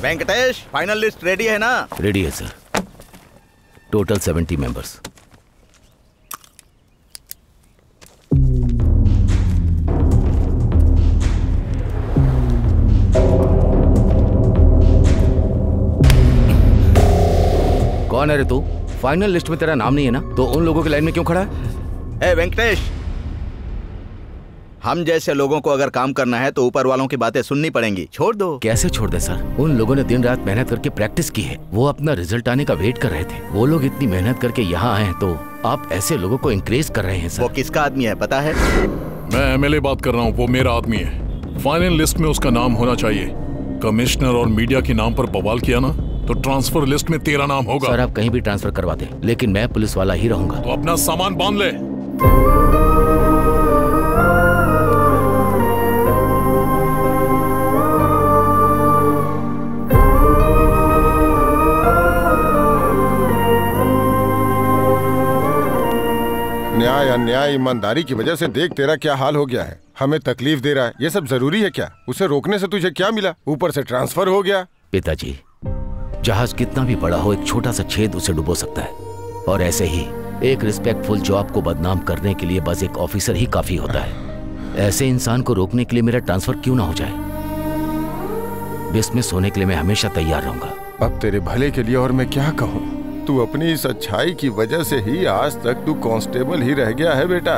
Venkatesh, final list ready है ना? Ready है सर। Total 70 members. कौन है रे तू? फाइनल लिस्ट में तेरा नाम नहीं है ना, तो उन लोगों की लाइन में क्यों खड़ा है? ए वेंकटेश, हम जैसे लोगों को अगर काम करना है तो ऊपर वालों की बातें सुननी पड़ेंगी। छोड़ दो। कैसे छोड़ दे सर? उन लोगों ने दिन रात मेहनत करके प्रैक्टिस की है, वो अपना रिजल्ट आने का वेट कर रहे थे। वो लोग इतनी मेहनत करके यहाँ आए हैं, तो आप ऐसे लोगों को इंकरेज कर रहे हैं सर। वो किसका आदमी है पता है? मैं एमएलए बात कर रहा हूँ, वो मेरा आदमी है। फाइनल लिस्ट में उसका नाम होना चाहिए। कमिश्नर और मीडिया के नाम पर बवाल किया ना, तो ट्रांसफर लिस्ट में तेरा नाम होगा। सर आप कहीं भी ट्रांसफर करवा दें, लेकिन मैं पुलिस वाला ही रहूंगा। तो अपना सामान बांध ले। न्याय अन्याय ईमानदारी की वजह से देख तेरा क्या हाल हो गया है। हमें तकलीफ दे रहा है, ये सब जरूरी है क्या? उसे रोकने से तुझे क्या मिला? ऊपर से ट्रांसफर हो गया। पिताजी, जहाज कितना भी बड़ा हो, एक छोटा सा छेद उसे डुबो सकता है। और ऐसे ही एक रिस्पेक्टफुल जॉब को बदनाम करने के लिए बस एक ऑफिसर ही काफी होता है। ऐसे इंसान को रोकने के लिए मेरा ट्रांसफर क्यों ना हो जाए? डिसमिस होने के लिए मैं हमेशा तैयार रहूंगा। अब तेरे भले के लिए और मैं क्या कहूँ? तू अपनी इस अच्छाई की वजह से ही आज तक तू कांस्टेबल ही रह गया है बेटा।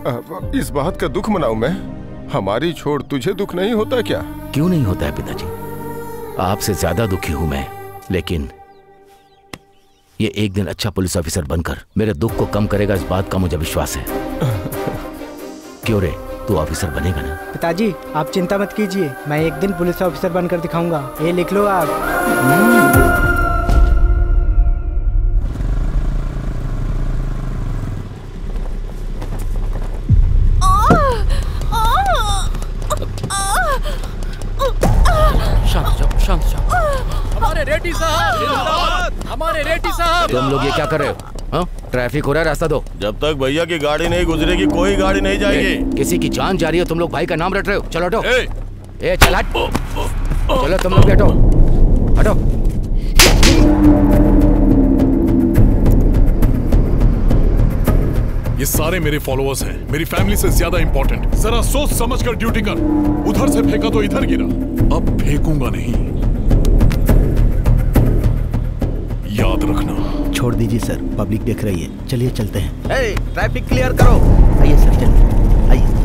अब इस बात का दुख मनाऊं मैं? हमारी छोड़ तुझे दुख नहीं होता क्या? क्यों नहीं होता है पिताजी, आपसे ज्यादा दुखी हूं मैं, लेकिन ये एक दिन अच्छा पुलिस ऑफिसर बनकर मेरे दुख को कम करेगा, इस बात का मुझे विश्वास है। क्यों रे, तू ऑफिसर बनेगा ना? पिताजी आप चिंता मत कीजिए, मैं एक दिन पुलिस ऑफिसर बनकर दिखाऊंगा। ये लिख लो आप। शांत शांत। हमारे रेड्डी साहब, हमारे रेड्डी साहब। तुम लोग ये क्या कर रहे हो? हाँ? ट्रैफिक हो रहा है, रास्ता दो। जब तक भैया की गाड़ी नहीं गुजरेगी कोई गाड़ी नहीं जाएगी। किसी की जान जा रही है, तुम लोग भाई का नाम रट रहे हो। चलो हटो। ए चल हट। चलो तुम लोग बैठो, हटो। ये सारे मेरे फॉलोअर्स हैं, मेरी फैमिली से ज्यादा इंपॉर्टेंट। जरा सोच समझ कर ड्यूटी कर। उधर से फेंका तो इधर गिरा, अब फेंकूंगा नहीं, याद रखना। छोड़ दीजिए सर, पब्लिक देख रही है। चलिए चलते हैं। ट्रैफिक क्लियर करो। आइए सर, चलिए आइए।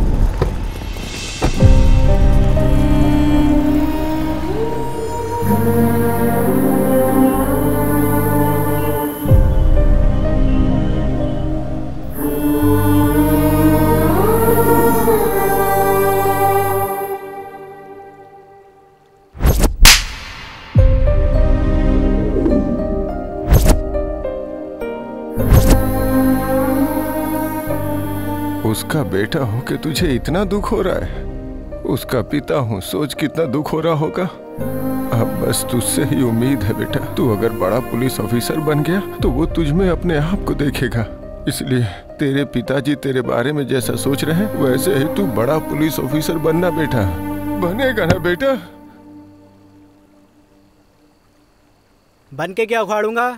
उसका बेटा हो के तुझे इतना दुख हो रहा है? उसका पिता हूँ, सोच कितना दुख हो रहा होगा। अब बस तुझसे ही उम्मीद है बेटा। तू अगर बड़ा पुलिस ऑफिसर बन गया तो वो तुझ में अपने आप को देखेगा। इसलिए तेरे पिताजी तेरे बारे में जैसा सोच रहे हैं वैसे ही तू बड़ा पुलिस ऑफिसर बनना बेटा। बनेगा ना बेटा? बन के क्या उखाड़ूंगा?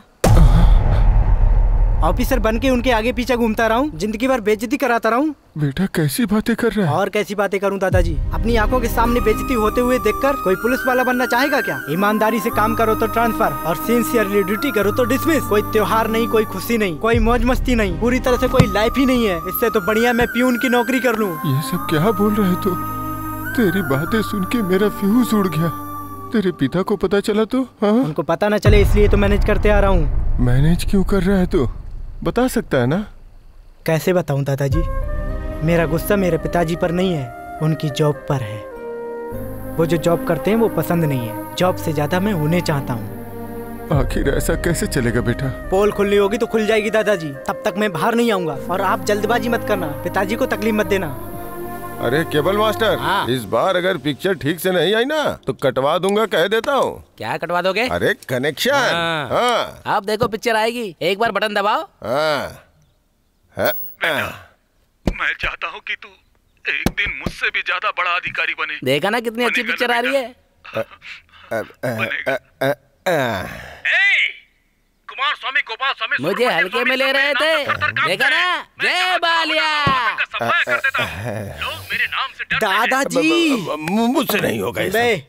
ऑफिसर बन के उनके आगे पीछे घूमता रहा हूँ, जिंदगी भर बेइज्जती कराता रहा हूँ। बेटा कैसी बातें कर रहा है? और कैसी बातें करूँ दादाजी? अपनी आंखों के सामने बेइज्जती होते हुए देखकर कोई पुलिस वाला बनना चाहेगा क्या? ईमानदारी से काम करो तो ट्रांसफर, और सिंसियरली ड्यूटी करो तो डिसमिस। कोई त्योहार नहीं, कोई खुशी नहीं, कोई मौज मस्ती नहीं, पूरी तरह से कोई लाइफ ही नहीं है। इससे तो बढ़िया मैं प्यून की नौकरी कर लूँ। ये सब क्या बोल रहे तू? तेरी बातें सुन के मेरा फ्यूज उड़ गया। तेरे पिता को पता चला तो? हाँ? उनको पता न चले इसलिए तो मैनेज करते आ रहा हूँ। मैनेज क्यों कर रहा है तू? बता सकता है ना? कैसे बताऊं दादाजी? मेरा गुस्सा मेरे पिताजी पर नहीं है, उनकी जॉब पर है। वो जो जॉब करते हैं वो पसंद नहीं है, जॉब से ज्यादा मैं उन्हें चाहता हूँ। आखिर ऐसा कैसे चलेगा बेटा? पोल खुलनी होगी तो खुल जाएगी दादाजी, तब तक मैं बाहर नहीं आऊंगा। और आप जल्दबाजी मत करना, पिताजी को तकलीफ मत देना। अरे केबल मास्टर, हाँ। इस बार अगर पिक्चर ठीक से नहीं आई ना तो कटवा दूंगा, कह देता हूँ। क्या कटवा दोगे? अरे कनेक्शन। हाँ। आप देखो पिक्चर आएगी, एक बार बटन दबाओ। मैं चाहता हूँ कि तू एक दिन मुझसे भी ज्यादा बड़ा अधिकारी बने। देखा ना कितनी अच्छी पिक्चर आ रही है। कुमार स्वामी गोपाल स्वामी मुझे हल्के में ले रहे थे, देखा ना? जय बालिया। लोग मेरे नाम से डरते हैं। दादाजी मुझसे नहीं होगा ये सब।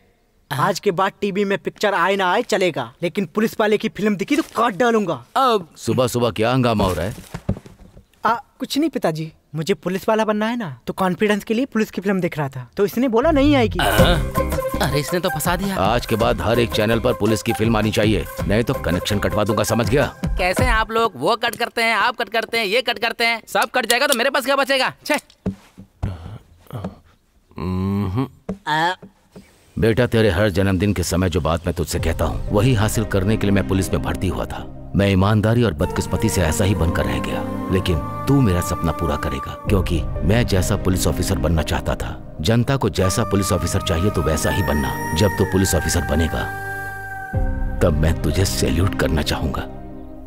आज के बाद टीवी में पिक्चर आए ना आए चलेगा, लेकिन पुलिस वाले की फिल्म दिखी तो काट डालूंगा। अब सुबह सुबह क्या हंगामा हो रहा है? कुछ नहीं पिताजी, मुझे पुलिस वाला बनना है ना, तो कॉन्फिडेंस के लिए पुलिस की फिल्म देख रहा था, तो इसने बोला नहीं आएगी। अरे इसने तो फंसा दिया। आज के बाद हर एक चैनल पर पुलिस की फिल्म आनी चाहिए, नहीं तो कनेक्शन कटवा दूंगा, समझ गया? कैसे हैं आप लोग? वो कट करते हैं, आप कट करते हैं, ये कट करते हैं, सब कट जाएगा तो मेरे पास क्या बचेगा? छे। बेटा, तेरे हर जन्मदिन के समय जो बात मैं तुझसे कहता हूँ वही हासिल करने के लिए मैं पुलिस में भर्ती हुआ था। मैं ईमानदारी और बदकिस्मती से ऐसा ही बनकर रह गया, लेकिन तू मेरा सपना पूरा करेगा, क्योंकि मैं जैसा पुलिस ऑफिसर बनना चाहता था। जनता को जैसा पुलिस ऑफिसर चाहिए तो वैसा ही बनना। जब तू पुलिस ऑफिसर बनेगा तब मैं तुझे सैल्यूट करना चाहूंगा।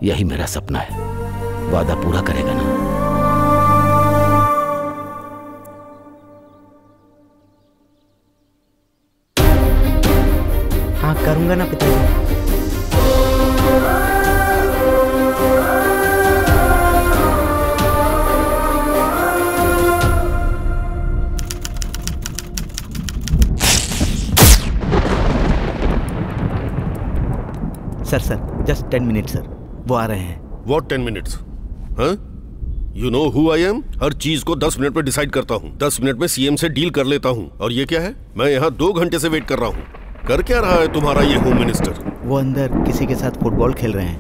यही मेरा सपना है। वादा पूरा करेगा ना? हाँ करूंगा ना पिताजी। सर जस्ट 10 मिनट सर, वो आ रहे हैं। What 10 minutes? हाँ? You know who I am? हर चीज को 10 मिनट में डिसाइड करता हूँ। 10 मिनट में सीएम से डील कर लेता हूँ। और ये क्या है? मैं यहाँ 2 घंटे से वेट कर रहा हूँ। कर क्या रहा है तुम्हारा ये होम मिनिस्टर? वो अंदर किसी के साथ फुटबॉल खेल रहे हैं।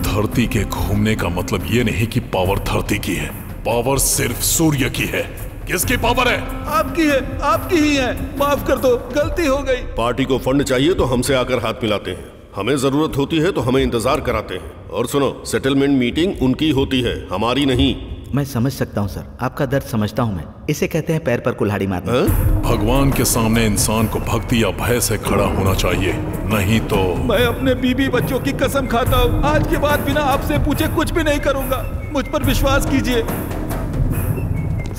धरती के घूमने का मतलब ये नहीं कि पावर धरती की है, पावर सिर्फ सूर्य की है। किसकी पावर है? आपकी है, आपकी ही है। माफ कर दो, गलती हो गई। पार्टी को फंड चाहिए तो हमसे आकर हाथ मिलाते हैं, हमें जरूरत होती है तो हमें इंतजार कराते हैं। और सुनो, सेटलमेंट मीटिंग उनकी होती है, हमारी नहीं। मैं समझ सकता हूँ सर, आपका दर्द समझता हूँ मैं। इसे कहते हैं पैर पर कुल्हाड़ी मारना। भगवान के सामने इंसान को भक्ति या भय से खड़ा होना चाहिए, नहीं तो। मैं अपने बीबी बच्चों की कसम खाता हूँ, आज के बाद बिना आपसे पूछे कुछ भी नहीं करूँगा। मुझ पर विश्वास कीजिए।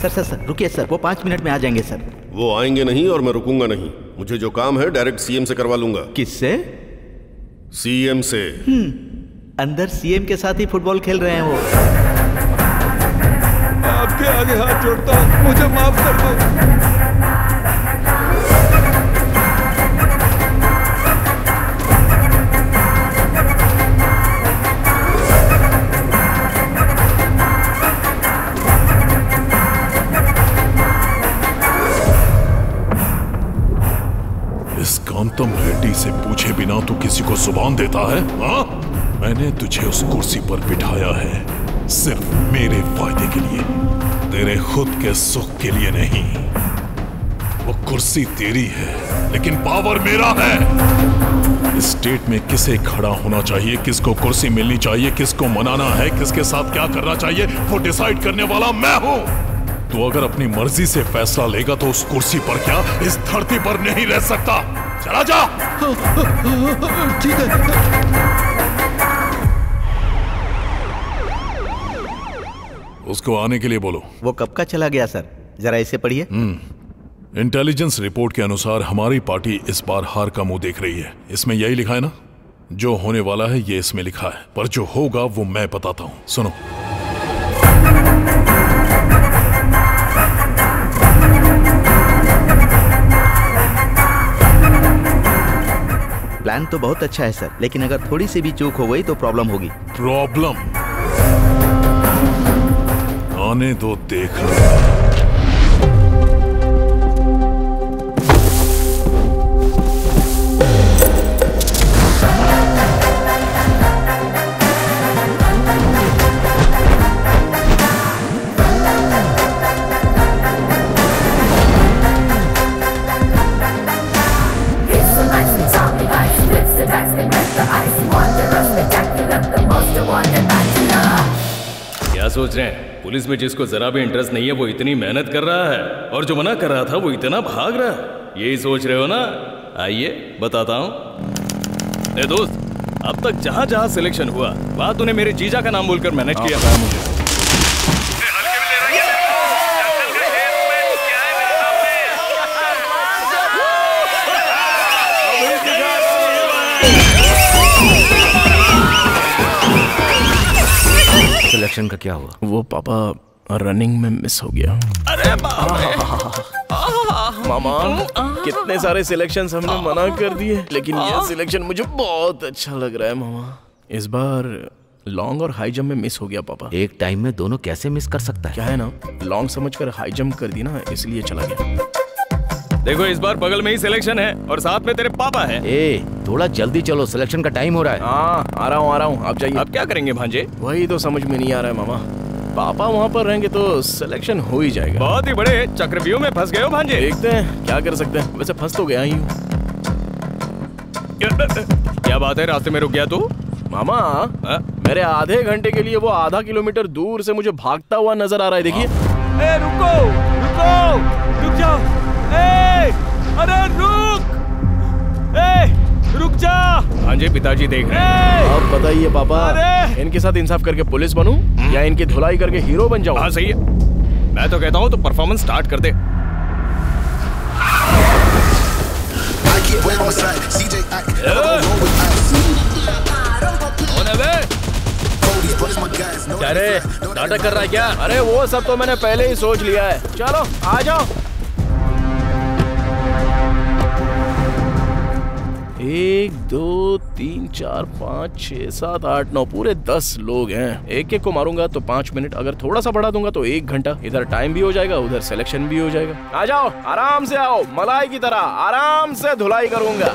सर रुकिए सर, वो 5 मिनट में आ जाएंगे सर। वो आएंगे नहीं और मैं रुकूंगा नहीं। मुझे जो काम है डायरेक्ट सीएम से करवा लूंगा। किससे? सीएम से। अंदर सीएम के साथ ही फुटबॉल खेल रहे हैं वो। आपके आगे हाथ जोड़ता हूँ, मुझे माफ कर दो। इस कांतम रेड्डी से पूछे बिना तू किसी को जुबान देता है? हाँ? मैंने तुझे उस कुर्सी पर बिठाया है सिर्फ मेरे फायदे के लिए, तेरे खुद के सुख के लिए नहीं। वो कुर्सी तेरी है लेकिन पावर मेरा है। इस स्टेट में किसे खड़ा होना चाहिए, किसको कुर्सी मिलनी चाहिए, किसको मनाना है, किसके साथ क्या करना चाहिए, वो डिसाइड करने वाला मैं हूं। तो अगर अपनी मर्जी से फैसला लेगा तो उस कुर्सी पर क्या इस धरती पर नहीं रह सकता। चला जा। ठीक है। उसको आने के लिए बोलो। वो कब का चला गया सर? जरा इसे पढ़िए। इंटेलिजेंस रिपोर्ट के अनुसार हमारी पार्टी इस बार हार का मुंह देख रही है। इसमें यही लिखा है ना? जो होने वाला है ये इसमें लिखा है, पर जो होगा वो मैं बताता हूं। सुनो। प्लान तो बहुत अच्छा है सर, लेकिन अगर थोड़ी सी भी चूक हो गई तो प्रॉब्लम होगी। प्रॉब्लम? आने दो, देख लो। क्या सोच रहे हैं? पुलिस में जिसको जरा भी इंटरेस्ट नहीं है वो इतनी मेहनत कर रहा है, और जो मना कर रहा था वो इतना भाग रहा है। यही सोच रहे हो ना? आइए बताता हूं। ए दोस्त, अब तक जहाँ जहाँ सिलेक्शन हुआ वहाँ तूने मेरे जीजा का नाम बोलकर मैनेज किया था मुझे। सिलेक्शन का क्या हुआ? वो पापा रनिंग में मिस हो गया। अरे मामा, कितने सारे सिलेक्शंस हमने मना कर दिए, लेकिन ये सिलेक्शन मुझे बहुत अच्छा लग रहा है मामा। इस बार लॉन्ग और हाई जंप में मिस हो गया पापा। एक टाइम में दोनों कैसे मिस कर सकता है? क्या है ना, लॉन्ग समझकर हाई जंप कर दी ना, इसलिए चला गया। देखो इस बार बगल में ही सिलेक्शन है और साथ में तेरे पापा है। ए, थोड़ा जल्दी चलो, सिलेक्शन का टाइम हो रहा है। हाँ, आ रहा हूँ, आप जाइए। अब क्या करेंगे भांजे? वही तो समझ में नहीं आ रहा है मामा। पापा वहाँ पर रहेंगे तो सिलेक्शन हो ही जाएगा। बहुत ही बड़े चक्रव्यूह में फंस गए हो भांजे। देखते हैं क्या कर सकते हैं, वैसे फंस तो गया ही हूँ। क्या बात है, रास्ते में रुक गया तू? मामा, मेरे आधे घंटे के लिए वो आधा किलोमीटर दूर से मुझे भागता हुआ नजर आ रहा है, देखिए। ए, रुको रुक जाओ। अरे रुक जा। भांजे, पिताजी देख रहे हैं। अब बताइए पापा, इनके साथ इंसाफ करके पुलिस बनूं या इनकी धुलाई करके हीरो बन जाऊं? हाँ सही है, मैं तो कहता हूँ तो परफॉर्मेंस स्टार्ट कर दे। अरे नाटक कर रहा है क्या? अरे वो सब तो मैंने पहले ही सोच लिया है। चलो आ जाओ। 1 2 3 4 5 6 7 8 9 पूरे 10 लोग हैं। एक एक को मारूंगा तो 5 मिनट, अगर थोड़ा सा बढ़ा दूंगा तो 1 घंटा। इधर टाइम भी हो जाएगा, उधर सिलेक्शन भी हो जाएगा। आ जाओ, आराम से आओ, मलाई की तरह आराम से धुलाई करूंगा।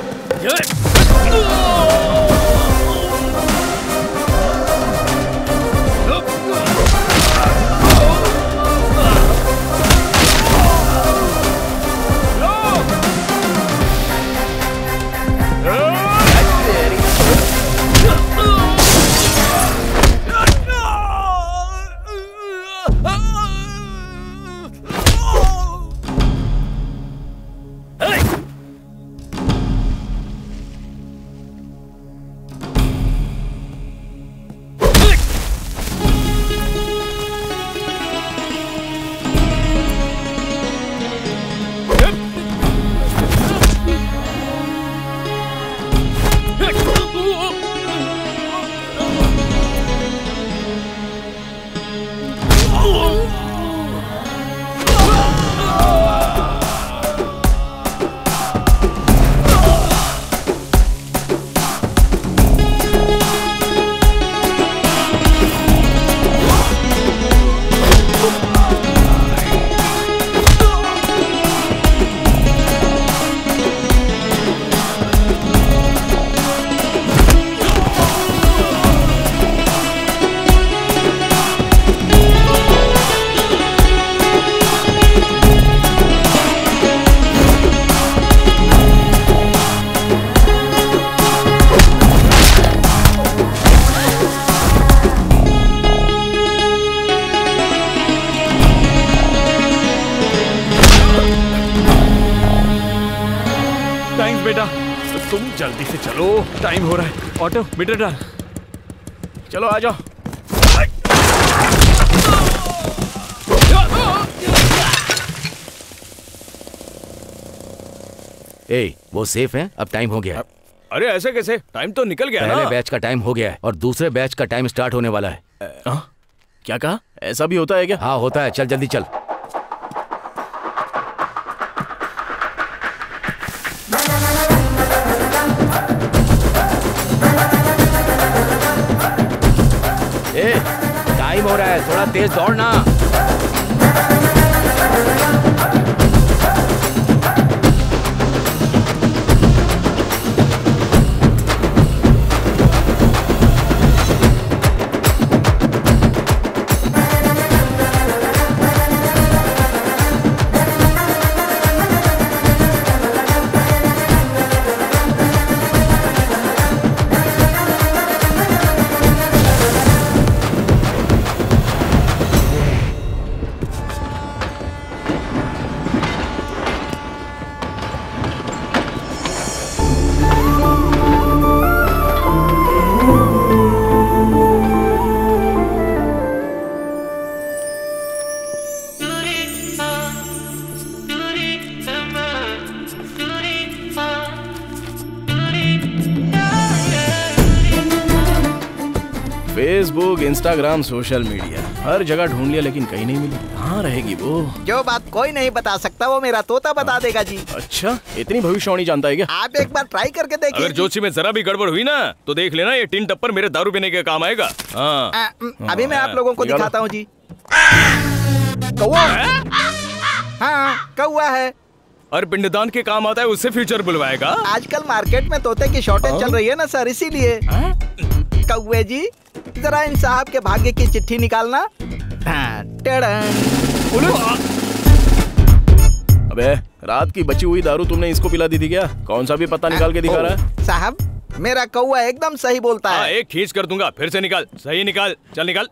तुम जल्दी से चलो, टाइम हो रहा है। ऑटो मीटर डाल। चलो आ जाओ। ए, वो सेफ है, अब टाइम हो गया है। अरे ऐसे कैसे? टाइम तो निकल गया। पहले बैच का टाइम हो गया है और दूसरे बैच का टाइम स्टार्ट होने वाला है। क्या कहा? ऐसा भी होता है क्या? हाँ होता है, चल जल्दी चल। ए, टाइम हो रहा है, थोड़ा तेज दौड़ना। फेसबुक, इंस्टाग्राम, सोशल मीडिया, हर जगह ढूंढ लिया लेकिन कहीं नहीं मिली। कहाँ रहेगी वो? जो बात कोई नहीं बता सकता वो मेरा तोता बता देगा जी। अच्छा, इतनी भविष्यवाणी जानता है क्या? आप एक बार ट्राई करके देखिए। अगर जोशी में जरा भी गड़बड़ हुई ना तो देख लेना, ये टिन टप्पर मेरे दारू पीने के काम आएगा। हाँ। अभी मैं आप लोगों को दिखाता हूँ जी। कौवा। हाँ, कौवा है। और पिंडदान के काम आता है, उससे फ्यूचर बुलवाएगा। आजकल मार्केट में तोते की शॉर्टेज चल रही है ना सर, इसीलिए। कौवे जी, जरा इन साहब के भाग्य की चिट्ठी निकालना। अबे, रात की बची हुई दारू तुमने इसको पिला दी थी क्या? कौन सा भी पता निकाल के दिखा रहा है? साहब, मेरा कौवा एकदम सही बोलता है। एक खींच कर दूंगा, फिर से निकाल। सही निकाल, चल निकाल।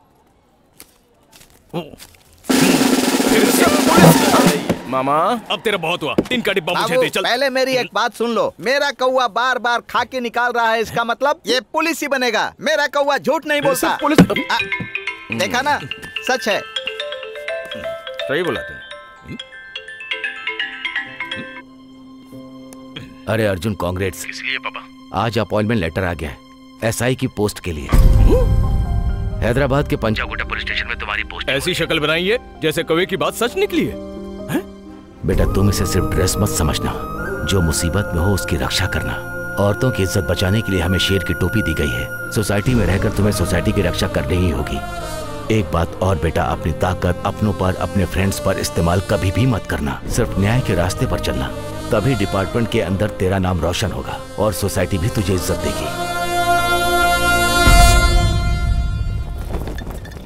मामा, अब तेरा बहुत हुआ। टिन का डिब्बा मुझे दे, चल। पहले मेरी एक बात सुन लो। मेरा कौवा बार बार खा के निकाल रहा है, इसका मतलब ये पुलिस ही बनेगा। मेरा कौवा झूठ नहीं बोलता। पुलिस? देखा ना, सच है। सही बोला तूने। अरे अर्जुन, कांग्रेट्स। इसलिए पापा, आज अपॉइंटमेंट लेटर आ गया है एसआई की पोस्ट के लिए। हैदराबाद के पंजागुट्टा पुलिस स्टेशन में तुम्हारी पोस्ट। ऐसी शक्ल बनाई है जैसे कौवे की बात सच निकली है। बेटा, तुम इसे सिर्फ ड्रेस मत समझना, जो मुसीबत में हो उसकी रक्षा करना। औरतों की इज्जत बचाने के लिए हमें शेर की टोपी दी गई है। सोसाइटी में रहकर तुम्हें सोसाइटी की रक्षा करनी ही होगी। एक बात और बेटा, अपनी ताकत अपनों पर, अपने फ्रेंड्स पर इस्तेमाल कभी भी मत करना। सिर्फ न्याय के रास्ते पर चलना, तभी डिपार्टमेंट के अंदर तेरा नाम रोशन होगा और सोसाइटी भी तुझे इज्जत देगी।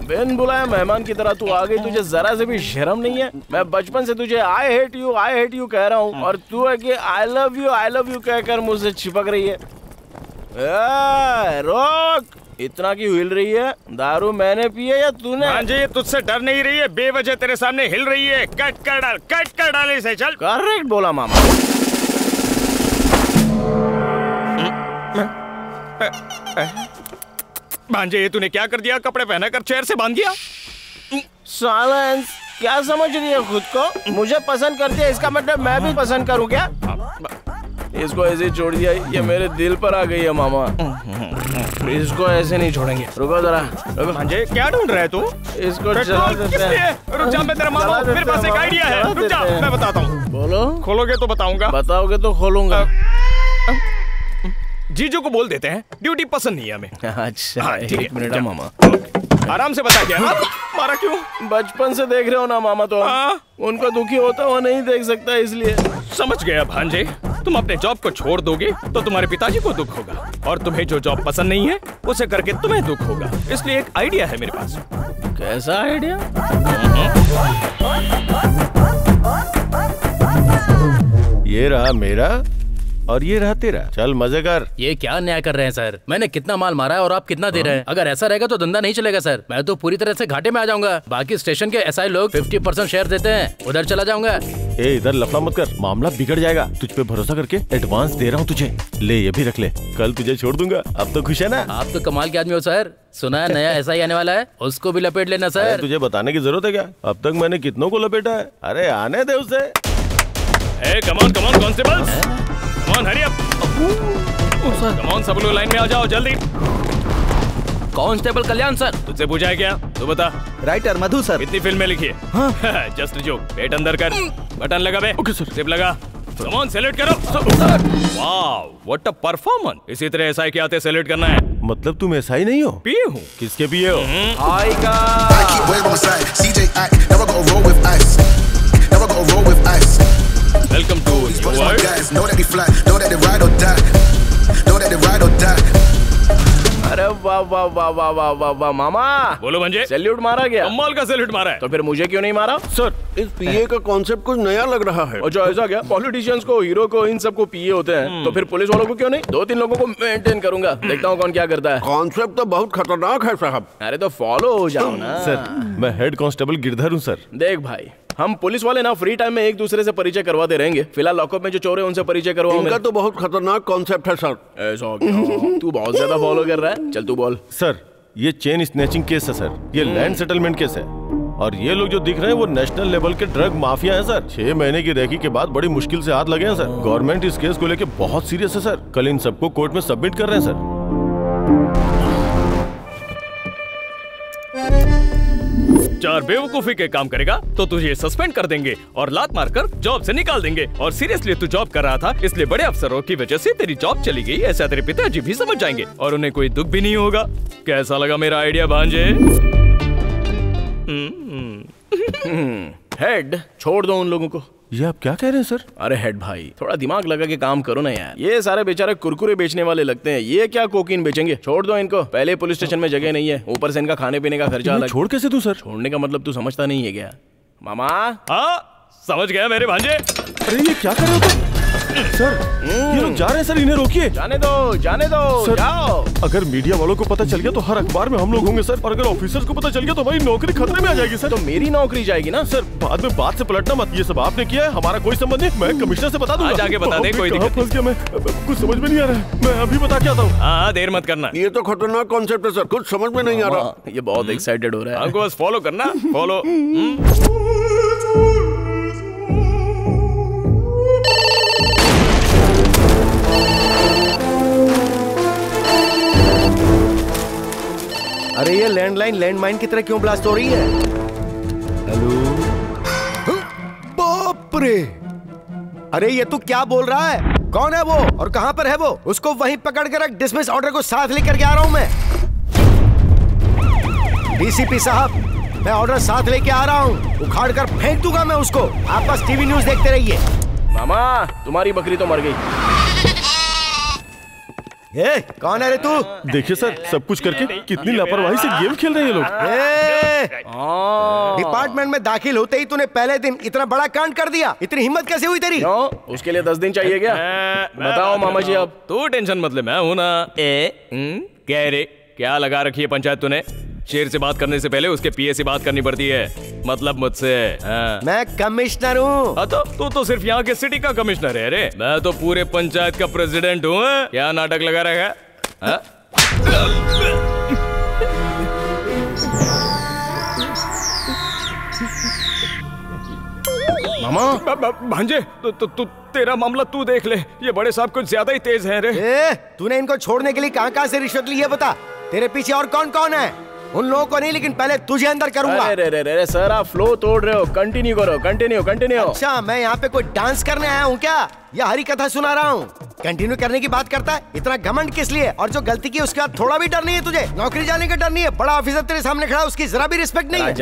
बिन बुलाया मेहमान की तरह तू आ गई, तुझे जरा से भी शर्म नहीं है? मैं बचपन से तुझे आई हेट यू कह रहा हूँ और तू है कि आई लव यू कहकर मुझसे चिपक रही है। रोक, इतना क्यों हिल रही है? दारू मैंने पी है या तूने? हाँ जी, तुझसे डर नहीं रही है, बेवजह तेरे सामने हिल रही है। कट कर डाल इसे, चल। करेक्ट बोला मामा। भांजे, ये तूने क्या कर दिया? कपड़े पहना कर चेयर से बांध दिया। साइलेंस, क्या समझ रही है खुद को? मुझे पसंद करती है, इसका मतलब मैं भी पसंद करूं क्या? इसको ऐसे ही छोड़ दिया, ये मेरे दिल पर आ गई है मामा। इसको ऐसे नहीं छोड़ेंगे। रुको जरा, रुको। भांजे, क्या ढूंढ रहा है तू? इसको चला देते हैं। रुक जा, मैं तेरा मामा हूं, मेरे पास एक आइडिया है। रुक जा, मैं बताता हूँ। बोलो। खोलोगे तो बताऊंगा। बताओगे तो खोलूंगा। जीजू को बोल देते हैं, ड्यूटी पसंद नहीं है हमें। अच्छा, हाँ, ठीक है। एक मिनट मामा, आराम से बता। क्या मारा क्यों? बचपन से देख रहे हो ना मामा, तो उनको दुखी होता हुआ नहीं देख सकता, इसलिए। समझ गया भांजे, तुम अपने जॉब को छोड़ दोगे तो तुम्हारे पिताजी को दुख होगा, और तुम्हें जो जॉब पसंद नहीं है उसे करके तुम्हें दुख होगा। इसलिए एक आइडिया है मेरे पास। कैसा आइडिया? ये रहा मेरा और ये रहा तेरा। चल मजे कर। ये क्या न्याय कर रहे हैं सर? मैंने कितना माल मारा है और आप कितना दे रहे हैं? अगर ऐसा रहेगा तो धंधा नहीं चलेगा सर। मैं तो पूरी तरह से घाटे में आ जाऊंगा। बाकी स्टेशन के एसआई लोग 50% शेयर देते हैं, उधर चला जाऊंगा। ए, इधर लफड़ा मत कर, मामला बिगड़ जाएगा। तुझ पे भरोसा करके एडवांस दे रहा हूँ तुझे। ले, ये भी रख ले, कल तुझे छोड़ दूंगा। अब तो खुश है ना? आप तो कमाल के आदमी हो सर। सुना है नया एसआई आने वाला है, उसको भी लपेट लेना सर। तुझे बताने की जरूरत है क्या? अब तक मैंने कितनों को लपेटा है। अरे आने दे उसे। Come on constables, come on hurry up. Come on सब लोग लाइन में आ जाओ जल्दी। कांस्टेबल कल्याण सर। तुझसे पूछा है क्या? तू बता। राइटर मधु सर। कितनी फिल्में लिखी है? Just joke. पेट अंदर कर, बटन लगा बे। Okay sir. सिप लगा। कमॉन सैल्यूट करो। Wow, what a performance. इसी तरह एसआई के आते सैल्यूट करना है। मतलब तुम एसआई नहीं हो? पीए हूँ। किसके पीए हो? हाय का। Welcome to your world. Know that they fly, know that they ride or die. Know that they ride or die. अरे वाह वाह वाह वाह वाह वाह वाह मामा। बोलो भंजे। सैल्यूट मारा गया? कमाल का सैल्यूट मारा है। तो फिर मुझे क्यों नहीं मारा? सर, इस पीए का कॉन्सेप्ट कुछ नया लग रहा है। अच्छा, ऐसा क्या? पॉलिटिशियंस को, हीरो को, इन सबको पीए होते हैं, तो फिर पुलिस वालों को क्यों नहीं? 2-3 लोगों को मेंटेन करूंगा, देखता हूँ कौन क्या करता है। कॉन्सेप्ट तो बहुत खतरनाक है साहब। अरे तो फॉलो हो जाओ ना। सर, मैं हेड कांस्टेबल गिरधर हूँ सर। देख भाई, हम पुलिस वाले ना फ्री टाइम में एक दूसरे से परिचय करवाते रहेंगे। फिलहाल लॉकअप में जो चोर है उनसे परिचय करवाओ। इनका तो बहुत खतरनाक कॉन्सेप्ट है सर। ऐसा क्या? तू बहुत ज्यादा फॉलो कर रहा है। चल तू बोल। सर, ये चेन स्नैचिंग केस है सर। ये लैंड सेटलमेंट केस है। और ये लोग जो दिख रहे हैं वो नेशनल लेवल के ड्रग माफिया हैं सर। 6 महीने की रेकी के बाद बड़ी मुश्किल से हाथ लगे हैं सर। गवर्नमेंट इस केस को लेके बहुत सीरियस है सर। कल इन सबको कोर्ट में सबमिट कर रहे हैं सर। चार बेवकूफी के काम करेगा तो तुझे सस्पेंड कर देंगे और लात मारकर जॉब से निकाल देंगे। और सीरियसली तू जॉब कर रहा था इसलिए बड़े अफसरों की वजह से तेरी जॉब चली गई, ऐसा तेरे पिताजी भी समझ जाएंगे और उन्हें कोई दुख भी नहीं होगा। कैसा लगा मेरा आइडिया भांजे? हेड, छोड़ दो उन लोगों को। ये आप क्या कह रहे हैं सर? अरे हेड भाई, थोड़ा दिमाग लगा के काम करो ना यार। ये सारे बेचारे कुरकुरे बेचने वाले लगते हैं, ये क्या कोकीन बेचेंगे? छोड़ दो इनको, पहले पुलिस स्टेशन में जगह नहीं है, ऊपर से इनका खाने पीने का खर्चा अलग। छोड़ कैसे दूं सर? छोड़ने का मतलब तू समझता नहीं है क्या? मामा हाँ समझ गया मेरे भांजे। अरे ये क्या कर रहे हो सर? ये लोग जा रहे हैं सर, इन्हें रोकिए। जाने दो सर, जाओ। अगर मीडिया वालों को पता चल गया तो हर अखबार में हम लोग होंगे सर, और अगर ऑफिसर्स को पता चल गया तो भाई नौकरी खतरे में आ जाएगी सर। तो मेरी नौकरी जाएगी ना सर। बाद में बात से पलटना मत, ये सब आपने किया है, हमारा कोई संबंध नहीं। मैं कमिश्नर से बता दूंगा। जाके बता दे, कोई दिक्कत नहीं। मैं कुछ समझ में नहीं आ रहा है, मैं अभी बता के आता हूँ। हाँ देर मत करना। ये तो खतरनाक कॉन्सेप्ट है सर, कुछ समझ में नहीं आ रहा। ये बहुत एक्साइटेड हो रहा है। हमको बस फॉलो करना, फॉलो। अरे ये लैंडलाइन लैंडमाइन की तरह क्यों ब्लास्ट हो रही है? हेलो? बाप रे! अरे ये तू क्या बोल रहा है? कौन है वो और कहां पर है वो? उसको वहीं पकड़ कर रख, डिसमिस ऑर्डर को साथ लेकर के आ रहा हूं मैं। डीसीपी साहब, मैं ऑर्डर साथ लेके आ रहा हूं, उखाड़ कर फेंक दूंगा मैं उसको। आप बस टीवी न्यूज देखते रहिए। मामा, तुम्हारी बकरी तो मर गई। ए, कौन है रे तू? देखिए सर, सब कुछ करके कितनी लापरवाही से गेम खेल रहे हैं ये लोग। डिपार्टमेंट में दाखिल होते ही तूने पहले दिन इतना बड़ा कांड कर दिया, इतनी हिम्मत कैसे हुई तेरी? उसके लिए 10 दिन चाहिए क्या? बताओ मामा जी। अब तू टेंशन मत ले, मैं हूं ना। क्या रे, क्या लगा रखी है पंचायत तूने? शेर से बात करने से पहले उसके पीए से बात करनी पड़ती है, मतलब मुझसे। मैं कमिश्नर हूँ। तो तू तो सिर्फ यहाँ के सिटी का कमिश्नर है रे, मैं तो पूरे पंचायत का प्रेसिडेंट हूँ। क्या नाटक लगा रहा है? मामा भांजे, तू तेरा मामला तू देख ले, ये बड़े साहब कुछ ज्यादा ही तेज हैं रे। तूने इनको छोड़ने के लिए कहाँ से रिश्वत ली है बता? तेरे पीछे और कौन कौन है? उन लोगों को नहीं, लेकिन पहले तुझे अंदर करूंगा। अरे सर, आप फ्लो तोड़ रहे हो। कंटिन्यू करो, कंटिन्यू। अच्छा, मैं यहाँ पे कोई डांस करने आया हूँ क्या, या हरी कथा सुना रहा हूँ? कंटिन्यू करने की बात करता है, इतना घमंड किस लिए? और जो गलती की उसके बाद थोड़ा भी डर नहीं है तुझे? नौकरी जाने का डर नहीं है? बड़ा ऑफिसर तेरे सामने खड़ा, उसकी जरा भी रिस्पेक्ट नहीं है?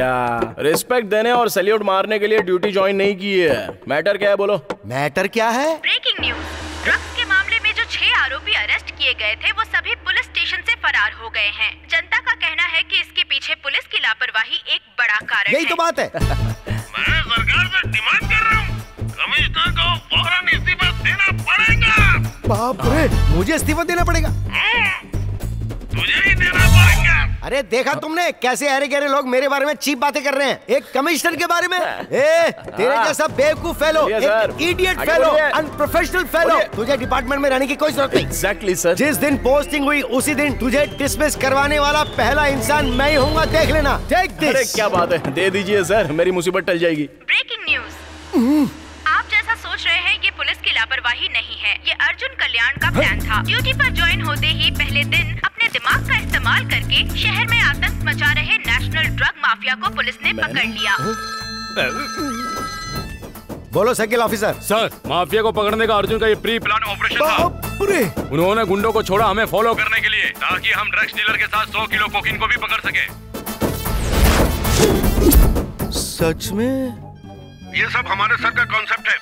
रिस्पेक्ट देने और सैल्यूट मारने के लिए ड्यूटी ज्वाइन नहीं की है। मैटर क्या है बोलो? मैटर क्या है? ब्रेकिंग न्यूज, ड्रग्स के मामले में जो 6 आरोपी अरेस्ट किए गए थे वो सभी पुलिस स्टेशन से फरार हो गए हैं। जनता का कहना है कि इसके पीछे पुलिस की लापरवाही एक बड़ा कारण है। यही तो बात है। मैं सरकार से डिमांड कर रहा हूँ, कमिश्नर को फौरन इस्तीफा देना पड़ेगा। बाप रे, मुझे इस्तीफा देना पड़ेगा? तुझे ही देना पड़ेगा। अरे देखा तुमने कैसे अरे गहरे लोग मेरे बारे में चीप बातें कर रहे हैं, एक कमिश्नर के बारे में। तेरे जैसा बेवकूफ फेलो, एक इडियट फेलो, अनप्रोफेशनल फेलो, तुझे डिपार्टमेंट में रहने की कोई जरूरत नहीं। Exactly sir. जिस दिन पोस्टिंग हुई उसी दिन तुझे डिसमिस करवाने वाला पहला इंसान मैं ही होऊंगा, देख लेना। अरे क्या बात है, दे दीजिए सर, मेरी मुसीबत टल जाएगी। ब्रेकिंग न्यूज, आप जैसा सोच रहे हैं ये पुलिस की लापरवाही नहीं है, ये अर्जुन कल्याण का प्लान था। ड्यूटी पर ज्वाइन होते ही पहले दिन अपने दिमाग का इस्तेमाल करके शहर में आतंक मचा रहे नेशनल ड्रग माफिया को पुलिस ने पकड़ लिया। बोलो सर्किल ऑफिसर। सर, माफिया को पकड़ने का अर्जुन का ये प्री प्लान ऑपरेशन था। उन्होंने गुंडों को छोड़ा हमें फॉलो करने के लिए, ताकि हम ड्रग्स डीलर के साथ 100 किलो कोकीन को भी पकड़ सके। सच में? ये सब हमारे सर का कॉन्सेप्ट है।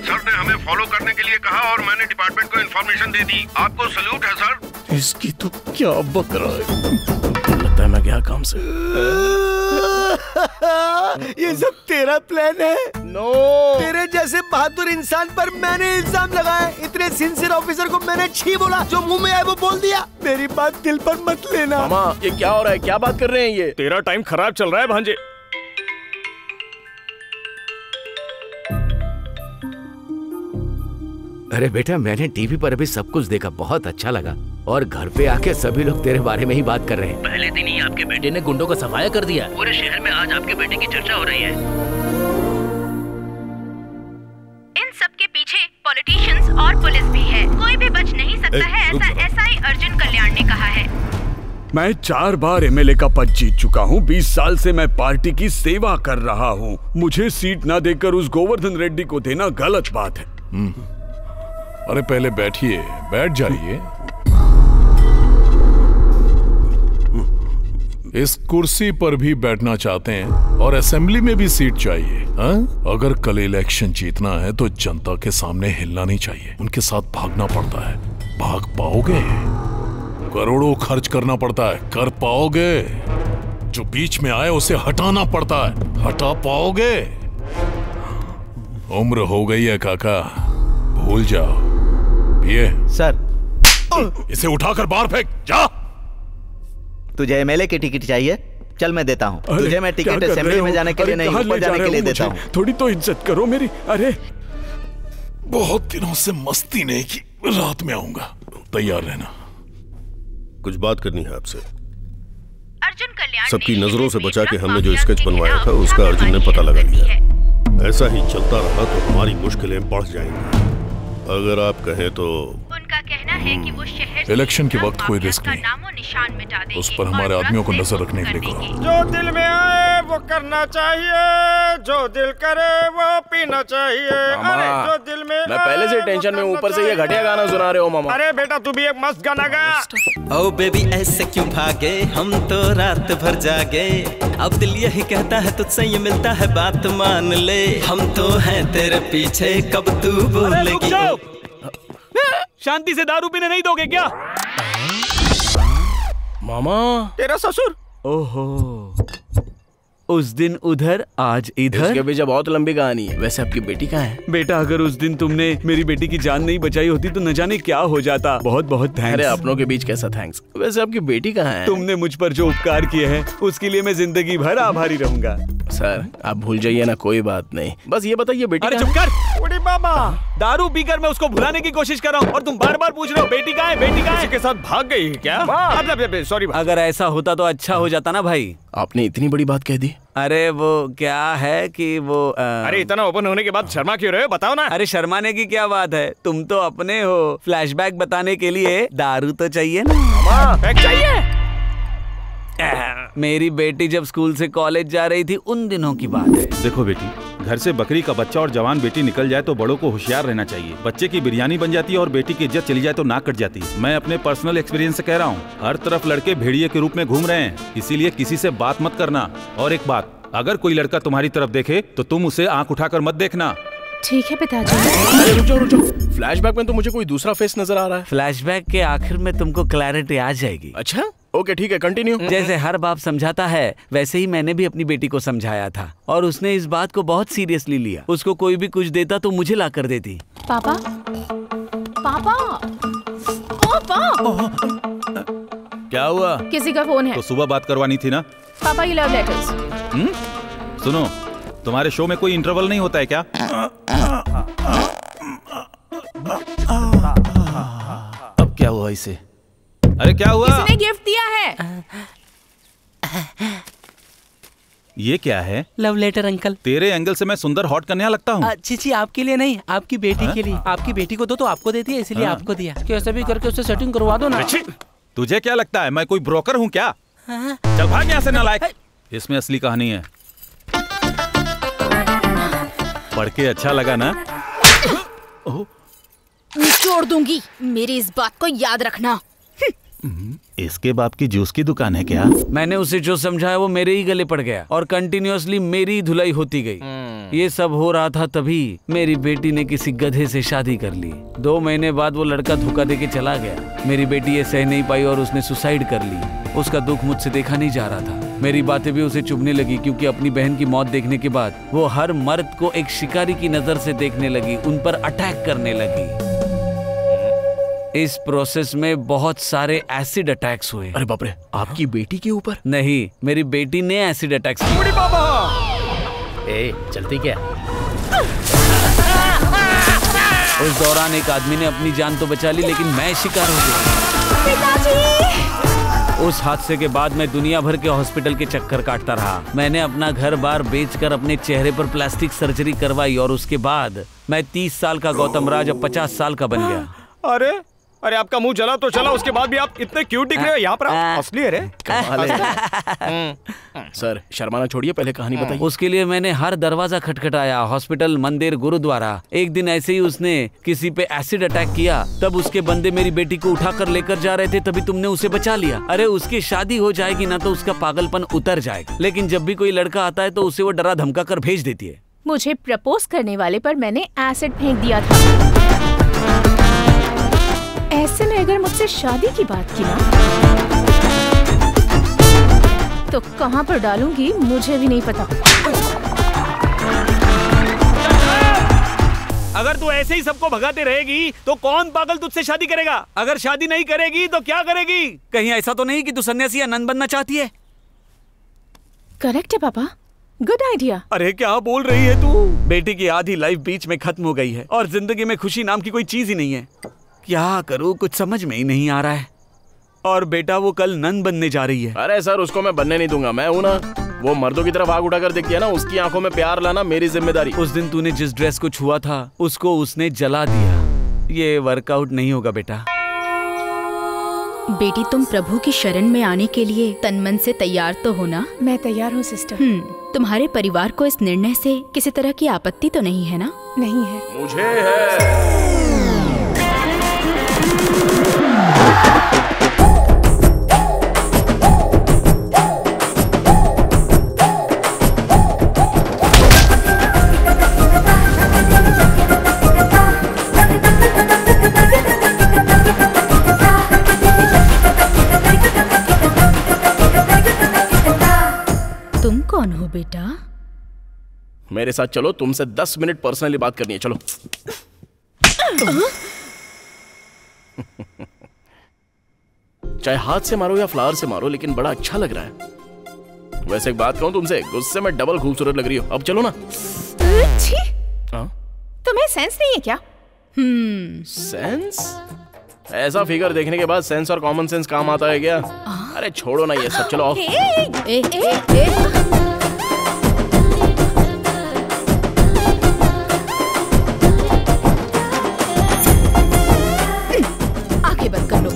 सर ने हमें फॉलो करने के लिए कहा और मैंने डिपार्टमेंट को इन्फॉर्मेशन दे दी। आपको सल्यूट है सर। इसकी तो क्या बकरा है, लगता है मैं गया काम से। ये सब तेरा प्लान है? नो, तेरे जैसे बहादुर इंसान पर मैंने इल्जाम लगाया। इतने सिंसियर ऑफिसर को मैंने छी बोला, जो मुंह में आए वो बोल दिया। मेरी बात दिल पर मत लेना। मामा, ये क्या हो रहा है, क्या बात कर रहे हैं ये? तेरा टाइम खराब चल रहा है भांजे। अरे बेटा, मैंने टीवी पर अभी सब कुछ देखा, बहुत अच्छा लगा। और घर पे आके सभी लोग तेरे बारे में ही बात कर रहे हैं। पहले दिन ही आपके बेटे ने गुंडों का सफाया कर दिया। पूरे शहर में आज आपके बेटे की चर्चा हो रही है। इन सब के पीछे पॉलिटिशियंस और पुलिस भी है, कोई भी बच नहीं सकता है, ऐसा एसआई अर्जुन कल्याण ने कहा है। मैं 4 बार एमएलए का पद जीत चुका हूँ। 20 साल से मैं पार्टी की सेवा कर रहा हूँ। मुझे सीट ना देकर उस गोवर्धन रेड्डी को देना गलत बात है। अरे पहले बैठिए, बैठ जाइए। इस कुर्सी पर भी बैठना चाहते हैं और असेंबली में भी सीट चाहिए, हाँ? अगर कल इलेक्शन जीतना है तो जनता के सामने हिलना नहीं चाहिए, उनके साथ भागना पड़ता है। भाग पाओगे? करोड़ों खर्च करना पड़ता है, कर पाओगे? जो बीच में आए उसे हटाना पड़ता है, हटा पाओगे? उम्र हो गई है काका, भूल जाओ। ये सर, इसे उठाकर बाहर फेंक, जा। तुझे एमएलए की टिकट चाहिए? चल मैं देता हूँ तुझे। मैं टिकट असेंबली में जाने के लिए नहीं, ऊपर जाने के लिए देता हूँ। थोड़ी तो इज्जत करो मेरी। अरे बहुत दिनों से मस्ती नहीं की, रात में आऊंगा, तैयार रहना। कुछ बात करनी है आपसे। अर्जुन कल्याण सबकी नजरों से बचा के हमने जो स्केच बनवाया था उसका अर्जुन ने पता लगा लिया। ऐसा ही चलता रहा तो हमारी मुश्किलें बढ़ जाएंगी। अगर आप कहें तो उनका कहना है कि वो शहर से इलेक्शन के वक्त कोई रिस्क नहीं, नामो निशान मिटा देंगे, उस पर हमारे आदमियों को नजर रखने के लिए कहो। जो दिल में आए वो करना चाहिए, जो दिल करे वो पीना चाहिए। अरे जो दिल में मैं पहले से टेंशन में, ऊपर से ये घटिया गाना सुना रहे हो मामा। अरे बेटा तू भी एक मस्त गाना गा। ओ बेबी ऐसे क्यों भागे, हम तो रात भर जागे। अब दिल यही कहता है तुझसे ये मिलता है, बात मान ले। हम तो हैं तेरे पीछे, कब तू बोलेगी। शांति से दारू पीने नहीं दोगे क्या? मामा तेरा ससुर। ओहो, उस दिन उधर आज इधर। इसके पीछे बहुत लंबी कहानी है। वैसे आपकी बेटी कहाँ है? बेटा, अगर उस दिन तुमने मेरी बेटी की जान नहीं बचाई होती तो न जाने क्या हो जाता। बहुत बहुत थैंक्स। अरे अपनों के बीच कैसा थैंक्स। वैसे आपकी बेटी कहाँ है? तुमने मुझ पर जो उपकार किए हैं उसके लिए मैं जिंदगी भर आभारी रहूंगा। सर आप भूल जाइए ना, कोई बात नहीं। बस ये बताइए बेटी। अरे चुप कर। उड़ी बाबा, दारू पीकर मैं उसको भुलाने की कोशिश कर रहा हूँ और तुम बार बार पूछ रहे हो बेटी कहाँ है, बेटी कहाँ है? किसी के साथ भाग गई है क्या? सॉरी। अगर ऐसा होता तो अच्छा हो जाता ना भाई। आपने इतनी बड़ी बात कह दी। अरे वो क्या है कि वो अरे इतना ओपन होने के बाद शर्मा क्यों रहे हो, बताओ ना। अरे शर्माने की क्या बात है, तुम तो अपने हो। फ्लैशबैक बताने के लिए दारू तो चाहिए ना। चाहिए। मेरी बेटी जब स्कूल से कॉलेज जा रही थी उन दिनों की बात है। देखो बेटी, घर से बकरी का बच्चा और जवान बेटी निकल जाए तो बड़ों को होशियार रहना चाहिए। बच्चे की बिरयानी बन जाती है और बेटी की इज्जत चली जाए तो नाक कट जाती है। मैं अपने पर्सनल एक्सपीरियंस से कह रहा हूँ, हर तरफ लड़के भेड़िए के रूप में घूम रहे हैं, इसीलिए किसी से बात मत करना। और एक बात, अगर कोई लड़का तुम्हारी तरफ देखे तो तुम उसे आंख उठाकर मत देखना। ठीक है पिताजी। अरे रुक जाओ। फ्लैशबैक में तो मुझे कोई दूसरा फेस नजर आ रहा है। फ्लैशबैक के आखिर में तुमको क्लैरिटी आ जाएगी। अच्छा ओके ठीक है, कंटिन्यू। जैसे हर बाप समझाता है वैसे ही मैंने भी अपनी बेटी को समझाया था और उसने इस बात को बहुत सीरियसली लिया। उसको कोई भी कुछ देता तो मुझे ला कर देती। पापा, पापा, पापा। क्या हुआ? किसी का फोन है। तो सुबह बात करवानी थी ना। पापा ये लव लेटर्स। सुनो, तुम्हारे शो में कोई इंटरवल नहीं होता है क्या? अब क्या हुआ इसे? अरे क्या हुआ? किसी ने गिफ्ट दिया है। ये क्या है? Love letter uncle. तेरे एंगल से मैं सुंदर हॉट कन्या लगता हूँ? चीची आपके लिए नहीं, आपकी बेटी के लिए। आपकी बेटी को दो तो आपको देती है, इसलिए आपको दिया। कैसे भी करके उससे सेटिंग करवा दो ना। तुझे क्या लगता है मैं कोई ब्रोकर हूँ क्या? चल भाग यहाँ से नालायक। इसमें असली कहानी है। पढ़ के अच्छा लगा ना? छोड़ दूंगी, मेरी इस बात को याद रखना। इसके बाप की जूस की दुकान है क्या? मैंने उसे जो समझाया वो मेरे ही गले पड़ गया और कंटिन्यूअसली मेरी धुलाई होती गई। ये सब हो रहा था तभी मेरी बेटी ने किसी गधे से शादी कर ली। 2 महीने बाद वो लड़का धोखा देके चला गया। मेरी बेटी ये सह नहीं पाई और उसने सुसाइड कर ली। उसका दुख मुझसे देखा नहीं जा रहा था। मेरी बातें भी उसे चुभने लगी क्योंकि अपनी बहन की मौत देखने के बाद वो हर मर्द को एक शिकारी की नजर से देखने लगी, उन पर अटैक करने लगी। इस प्रोसेस में बहुत सारे एसिड अटैक्स हुए। अरे बाप रे, आपकी बेटी के ऊपर? नहीं, मेरी बेटी ने एसिड अटैक्स ए, चलती क्या? उस दौरान एक आदमी ने अपनी जान तो बचा ली लेकिन मैं शिकार हो गया। उस हादसे के बाद मैं दुनिया भर के हॉस्पिटल के चक्कर काटता रहा। मैंने अपना घर बार बेचकर अपने चेहरे पर प्लास्टिक सर्जरी करवाई और उसके बाद मैं 30 साल का गौतम राज अब 50 साल का बन गया। अरे अरे आपका मुंह जला तो चला, उसके बाद भी आप इतने क्यूट दिख रहे हो। यहाँ पर असली है रे। सर शर्माना छोड़िए, पहले कहानी बताइए। उसके लिए मैंने हर दरवाजा खटखटाया, हॉस्पिटल, मंदिर, गुरुद्वारा। एक दिन ऐसे ही उसने किसी पे एसिड अटैक किया, तब उसके बंदे मेरी बेटी को उठाकर लेकर जा रहे थे, तभी तुमने उसे बचा लिया। अरे उसकी शादी हो जाएगी ना तो उसका पागलपन उतर जाएगा, लेकिन जब भी कोई लड़का आता है तो उसे वो डरा धमका कर भेज देती है। मुझे प्रपोज करने वाले पर मैंने एसिड फेंक दिया था। ऐसे में अगर मुझसे शादी की बात की ना तो कहाँ पर डालूंगी मुझे भी नहीं पता। अगर तू ऐसे ही सबको भगाते रहेगी तो कौन पागल तुझसे शादी करेगा? अगर शादी नहीं करेगी तो क्या करेगी? कहीं ऐसा तो नहीं कि तू सन्यासी या नन बनना चाहती है? करेक्ट है पापा, गुड आइडिया। अरे क्या बोल रही है तू? बेटी की आधी लाइफ बीच में खत्म हो गई है और जिंदगी में खुशी नाम की कोई चीज ही नहीं है। क्या करूं, कुछ समझ में ही नहीं आ रहा है। और बेटा वो कल नन बनने जा रही है। अरे सर उसको मैं बनने नहीं दूंगा, मैं हूं ना। वो मर्दों की तरफ आग उठाकर देखती है ना, उसकी आंखों में प्यार लाना मेरी जिम्मेदारी। उस दिन तूने जिस ड्रेस को छुआ था उसको उसने जला दिया। ये वर्कआउट नहीं होगा बेटा। बेटी तुम प्रभु की शरण में आने के लिए तन मन से तैयार तो हो ना? मैं तैयार हूँ सिस्टर। तुम्हारे परिवार को इस निर्णय से किसी तरह की आपत्ति तो नहीं है ना? नहीं है। मुझे है। तुम कौन हो बेटा? मेरे साथ चलो, तुमसे 10 मिनट पर्सनली बात करनी है, चलो। चाहे हाथ से मारो या फ्लावर से मारो, लेकिन बड़ा अच्छा लग रहा है। वैसे एक बात कहूं तुमसे, गुस्से में डबल खूबसूरत लग रही हो। अब चलो ना। तुम्हें सेंस नहीं है क्या? सेंस? ऐसा फिगर देखने के बाद सेंस और कॉमन सेंस काम आता है क्या? अरे छोड़ो ना ये सब, चलो आओ। आंखें बंद कर लो।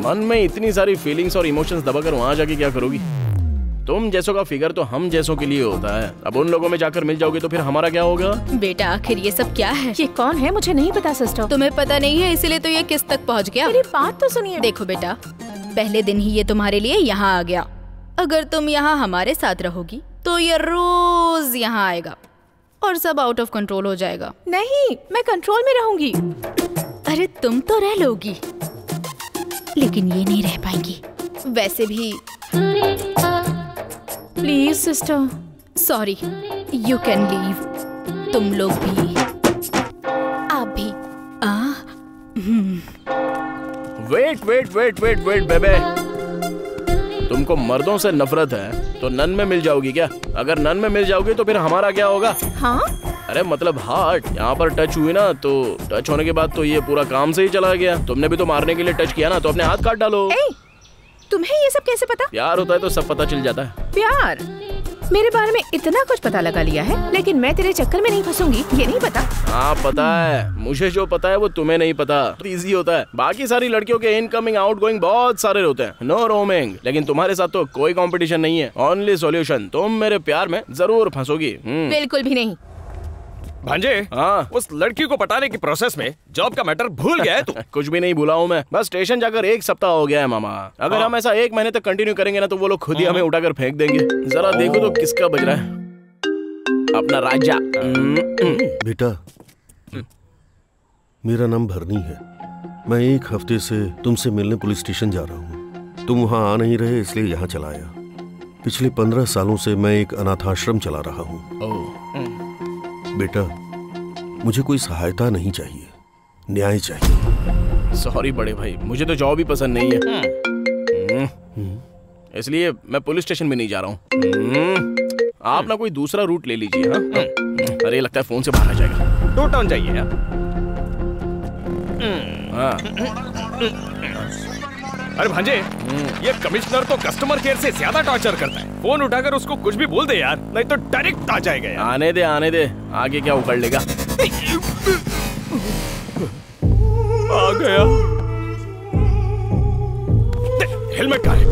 मन में इतनी सारी फीलिंग्स और इमोशंस दबाकर वहां जाके क्या करोगी? तुम जैसों का फिगर तो हम जैसों के लिए होता है। अब उन लोगों में जाकर मिल जाओगे तो फिर हमारा क्या होगा? बेटा आखिर ये सब क्या है? ये कौन है मुझे नहीं पता सिस्टर। तुम्हें पता नहीं है इसीलिए तो ये किस तक पहुंच गया। मेरी बात तो सुनिए। देखो बेटा, पहले दिन ही ये तुम्हारे लिए यहाँ आ गया। अगर तुम यहाँ हमारे साथ रहोगी तो ये रोज यहाँ आएगा और सब आउट ऑफ कंट्रोल हो जाएगा। नहीं, मैं कंट्रोल में रहूंगी। अरे तुम तो रह लोगी, लेकिन ये नहीं रह पाएंगी। वैसे भी please sister. Sorry, you can leave. तुम लोग भी, आप भी। Wait wait wait wait wait बेबे, तुमको मर्दों से नफरत है तो नन में मिल जाओगी क्या? अगर नन में मिल जाओगी तो फिर हमारा क्या होगा? हाँ? अरे मतलब हार्ट यहाँ पर टच हुई ना, तो टच होने के बाद तो ये पूरा काम से ही चला गया। तुमने भी तो मारने के लिए टच किया ना, तो अपने हाथ काट डालो। तुम्हें ये सब कैसे पता? प्यार होता है तो सब पता चल जाता है। प्यार? मेरे बारे में इतना कुछ पता लगा लिया है, लेकिन मैं तेरे चक्कर में नहीं फंसूंगी, ये नहीं पता। हाँ पता है, मुझे जो पता है वो तुम्हें नहीं पता। इजी होता है। बाकी सारी लड़कियों के इनकमिंग आउटगोइंग बहुत सारे होते हैं, नो रोमिंग। लेकिन तुम्हारे साथ तो कोई कंपटीशन नहीं है, ओनली सॉल्यूशन। तुम मेरे प्यार में जरूर फंसोगी। बिल्कुल भी नहीं। भांजे, उस लड़की को पटाने की प्रोसेस में जॉब का मैटर भूल गया है तू? कुछ भी नहीं भूला हूँ मैं, बस स्टेशन जाकर 1 सप्ताह हो गया है मामा। अगर हम ऐसा 1 महीने तक कंटिन्यू करेंगे ना तो वो लोग खुद ही हमें उठाकर फेंक देंगे। जरा देखो तो किसका बज रहा है। अपना राजा। बेटा, मेरा नाम भरनी है। मैं 1 हफ्ते से तुमसे मिलने पुलिस स्टेशन जा रहा हूँ। तुम वहाँ आ नहीं रहे इसलिए यहाँ चला आया। पिछले 15 सालों से मैं एक अनाथाश्रम चला रहा हूँ। बेटा, मुझे कोई सहायता नहीं चाहिए, न्याय चाहिए। सॉरी बड़े भाई, मुझे तो जॉब ही पसंद नहीं है, इसलिए मैं पुलिस स्टेशन में नहीं जा रहा हूँ। आप ना कोई दूसरा रूट ले लीजिए। अरे लगता है फोन से बाहर आ जाएगा। 2 टाउन चाहिए यार। अरे भांजे, ये कमिश्नर तो कस्टमर केयर से ज्यादा टॉर्चर करता है। फोन उठाकर उसको कुछ भी बोल दे यार, नहीं तो डायरेक्ट आ जाएगा यार। आने दे, आगे क्या उखड़ लेगा। आ गया। हेलमेट कहाँ है?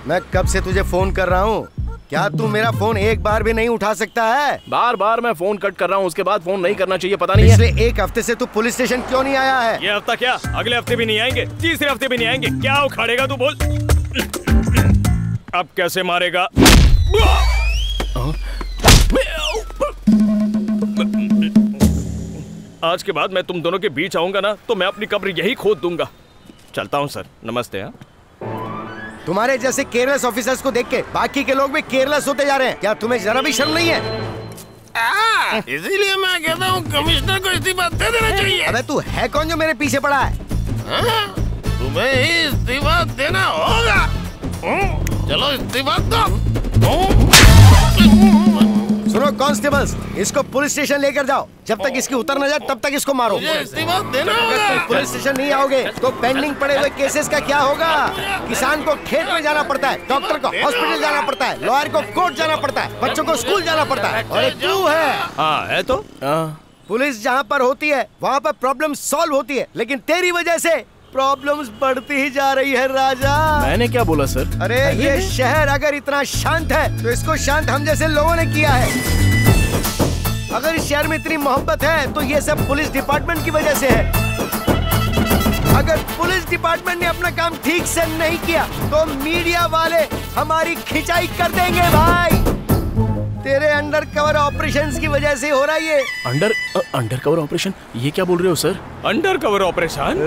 मैं कब से तुझे फोन कर रहा हूँ, क्या तू मेरा फोन एक बार भी नहीं उठा सकता है? बार मैं फोन कट कर रहा हूँ, उसके बाद फोन नहीं करना चाहिए, पता नहीं है। पिछले एक हफ्ते से तू पुलिस स्टेशन क्यों नहीं आया है? ये हफ्ता क्या, अगले हफ्ते भी नहीं आएंगे, तीसरे हफ्ते भी नहीं आएंगे। क्या उखाड़ेगा तू बोल? अब कैसे मारेगा? आज के बाद मैं तुम दोनों के बीच आऊंगा ना, तो मैं अपनी कब्र यही खोद दूंगा। चलता हूँ सर, नमस्ते। हाँ, तुम्हारे जैसे केयरलेस ऑफिसर्स को देख के बाकी के लोग भी केयरलेस होते जा रहे हैं। क्या तुम्हें जरा भी शर्म नहीं है? इसीलिए मैं कहता हूँ कमिश्नर को इस्तीफा दे देना चाहिए। अबे तू है कौन जो मेरे पीछे पड़ा है? तुम्हें ही इस्तीफा देना होगा। चलो इस्तीफा दो। सुनो कांस्टेबल्स, इसको पुलिस स्टेशन लेकर जाओ। जब तक इसकी उतर न जाए तब तक इसको मारो। इस्तीफा देना होगा। अगर तुम पुलिस स्टेशन नहीं आओगे तो पेंडिंग पड़े हुए केसेस का क्या होगा? किसान को खेत में जाना पड़ता है, डॉक्टर को हॉस्पिटल जाना पड़ता है, लॉयर को कोर्ट जाना पड़ता है, बच्चों को स्कूल जाना पड़ता है। और एक तू है। हाँ है तो। पुलिस जहाँ पर होती है वहाँ पर प्रॉब्लम सॉल्व होती है, लेकिन तेरी वजह से प्रॉब्लम्स बढ़ती ही जा रही है राजा। मैंने क्या बोला सर? अरे ये शहर अगर इतना शांत है तो इसको शांत हम जैसे लोगों ने किया है। अगर इस शहर में इतनी मोहब्बत है तो ये सब पुलिस डिपार्टमेंट की वजह से है। अगर पुलिस डिपार्टमेंट ने अपना काम ठीक से नहीं किया तो मीडिया वाले हमारी खिंचाई कर देंगे भाई। तेरे अंडर कवर ऑपरेशंस की वजह से हो रहा है ये। Under cover operation? ये क्या बोल रहे हो सर? Under cover operation?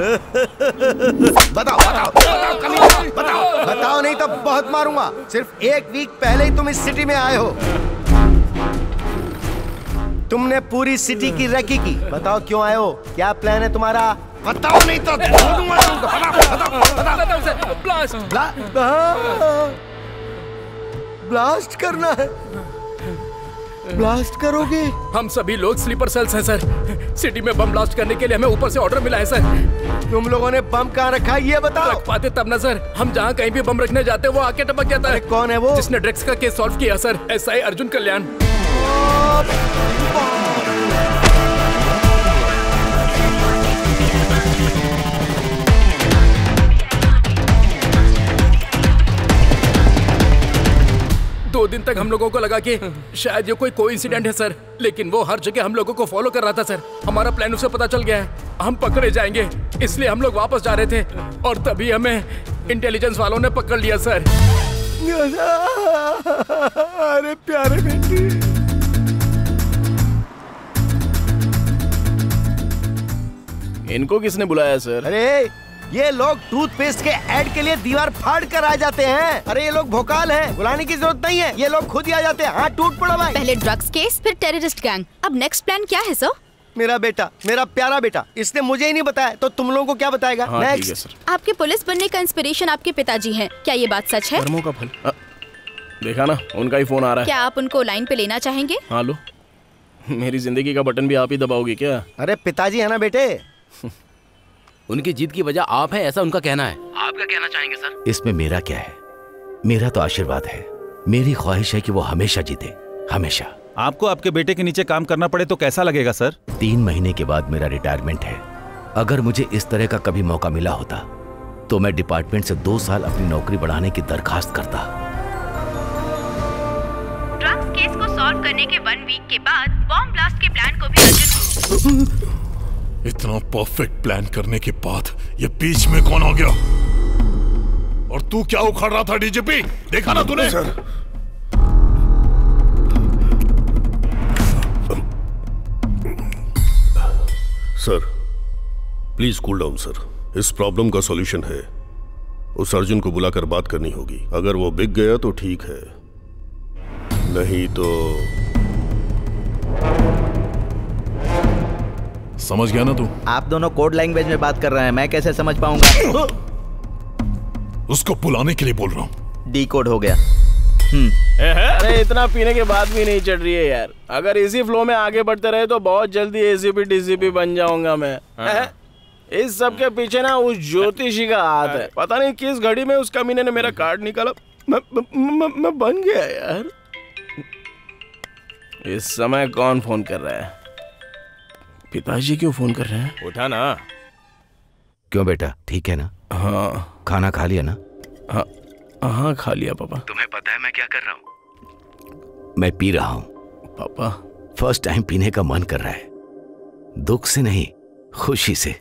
बताओ नहीं तो बहुत मारूंगा। सिर्फ एक वीक पहले ही तुम इस सिटी में आए हो। तुमने पूरी सिटी की रेकी की। बताओ क्यों आए हो, क्या प्लान है तुम्हारा? बताओ नहीं तो ब्लास्ट करना है। ब्लास्ट करोगे? हम सभी लोग स्लीपर सेल्स हैं सर। सिटी में बम ब्लास्ट करने के लिए हमें ऊपर से ऑर्डर मिला है सर। तुम लोगों ने बम कहाँ रखा है ये बताओ। रख पाते तब ना सर। हम जहाँ कहीं भी बम रखने जाते वो आके टपक जाता है। कौन है वो? जिसने ड्रग्स का केस सॉल्व किया सर, एसआई अर्जुन कल्याण। दो दिन तक हम लोगों को लगा कि शायद ये कोई कोइंसिडेंट है सर, लेकिन वो हर जगह हम लोगों को फॉलो कर रहा था सर। हमारा प्लान उसे पता चल गया है, हम पकड़े जाएंगे, इसलिए हम लोग वापस जा रहे थे और तभी हमें इंटेलिजेंस वालों ने पकड़ लिया सर। अरे प्यारे बेटी, इनको किसने बुलाया सर? अरे ये लोग टूथपेस्ट के ऐड के लिए दीवार फाड़ कर आ जाते हैं। अरे ये लोग भोकाल हैं, बुलाने की जरूरत नहीं है, ये लोग खुद ही आ जाते हैं। हाँ टूट पड़ा भाई। पहले ड्रग्स केस, फिर टेररिस्ट गैंग, अब नेक्स्ट प्लान क्या है सर? मेरा बेटा, मेरा प्यारा बेटा, इसने मुझे ही नहीं बताया तो तुम लोगों को क्या बताएगा? हाँ, नेक्स्ट। आपके पुलिस बनने का इंस्पिरेशन आपके पिताजी हैं, क्या ये बात सच है? कर्मों का फल। देखा ना, उनका ही फोन आ रहा है। क्या आप उनको लाइन पे लेना चाहेंगे? हाँ लो, मेरी जिंदगी का बटन भी आप ही दबाओगे क्या? अरे पिताजी है ना बेटे। उनकी जीत की वजह आप है, ऐसा उनका कहना है। आप क्या कहना चाहेंगे सर? इसमें मेरा क्या है? मेरा तो आशीर्वाद है। मेरी ख्वाहिश है कि वो हमेशा जीते, हमेशा। आपको आपके बेटे के नीचे काम करना पड़े तो कैसा लगेगा सर? 3 महीने के बाद मेरा रिटायरमेंट है। अगर मुझे इस तरह का कभी मौका मिला होता तो मैं डिपार्टमेंट से 2 साल अपनी नौकरी बढ़ाने की दरखास्त करता। ड्रग्स केस को सॉल्व करने के 1 वीक के बाद बॉम्ब ब्लास्ट के प्लान को भी अर्जुन। इतना परफेक्ट प्लान करने के बाद ये बीच में कौन आ गया? और तू क्या उखाड़ रहा था डीजीपी? देखा ना तूने? Sir please cool down sir. इस प्रॉब्लम का सॉल्यूशन है, उस अर्जुन को बुलाकर बात करनी होगी। अगर वो बिक गया तो ठीक है, नहीं तो समझ गया ना तू? आप दोनों कोड लैंग्वेज में बात कर रहे हैं, मैं कैसे समझ पाऊंगा? उसको बुलाने के लिए बोल रहा हूं। डी कोड हो गया। अरे इतना पीने के बाद भी नहीं चढ़ रही है यार। अगर इसी फ्लो में आगे बढ़ते रहे तो बहुत जल्दी एसीपी डीसीपी बन जाऊंगा मैं। इस सब के पीछे ना उस ज्योतिषी का हाथ है। पता नहीं किस घड़ी में उस कमीने ने मेरा कार्ड निकाला, मैं बन गया यार। इस समय कौन फोन कर रहा है? पिताजी क्यों फोन कर रहे हैं? उठा ना। क्यों बेटा, ठीक है ना? हाँ। खाना खा लिया ना? हाँ खा लिया पापा। तुम्हें पता है मैं क्या कर रहा हूँ? मैं पी रहा हूँ पापा। फर्स्ट टाइम पीने का मन कर रहा है, दुख से नहीं खुशी से।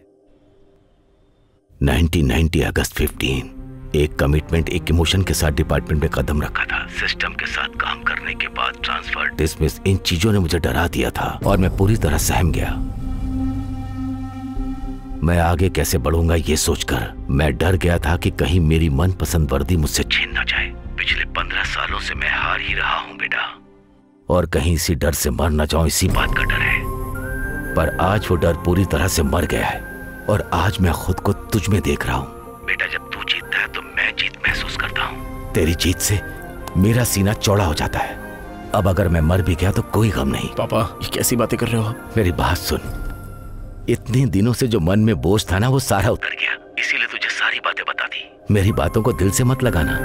1990 अगस्त 15, एक कमिटमेंट एक इमोशन के साथ डिपार्टमेंट में कदम रखा था। सिस्टम के साथ काम करने के बाद ट्रांसफर, डिसमिस, इन चीजों ने मुझे डरा दिया था और मैं पूरी तरह सहम गया। मैं आगे कैसे बढ़ूंगा ये सोचकर मैं डर गया था कि कहीं मेरी मनपसंद वर्दी मुझसे छीन न जाए। पिछले 15 सालों से मैं हार ही रहा हूं बेटा, और कहीं इसी डर से मर न जाऊं, इसी बात का डर है। पर आज वो डर पूरी तरह से मर गया है और आज मैं खुद को तुझ में देख रहा हूं। बेटा, जब तू जीतता है तो मैं जीत महसूस करता हूं। तेरी जीत से मेरा सीना चौड़ा हो जाता है। अब अगर मैं मर भी गया तो कोई गम नहीं। पापा ये कैसी बातें कर रहे हो आप? मेरी बात सुन, इतने दिनों से जो मन में बोझ था ना वो सारा उतर गया, इसीलिए तुझे सारी बातें बता दी। मेरी बातों को दिल से मत लगाना।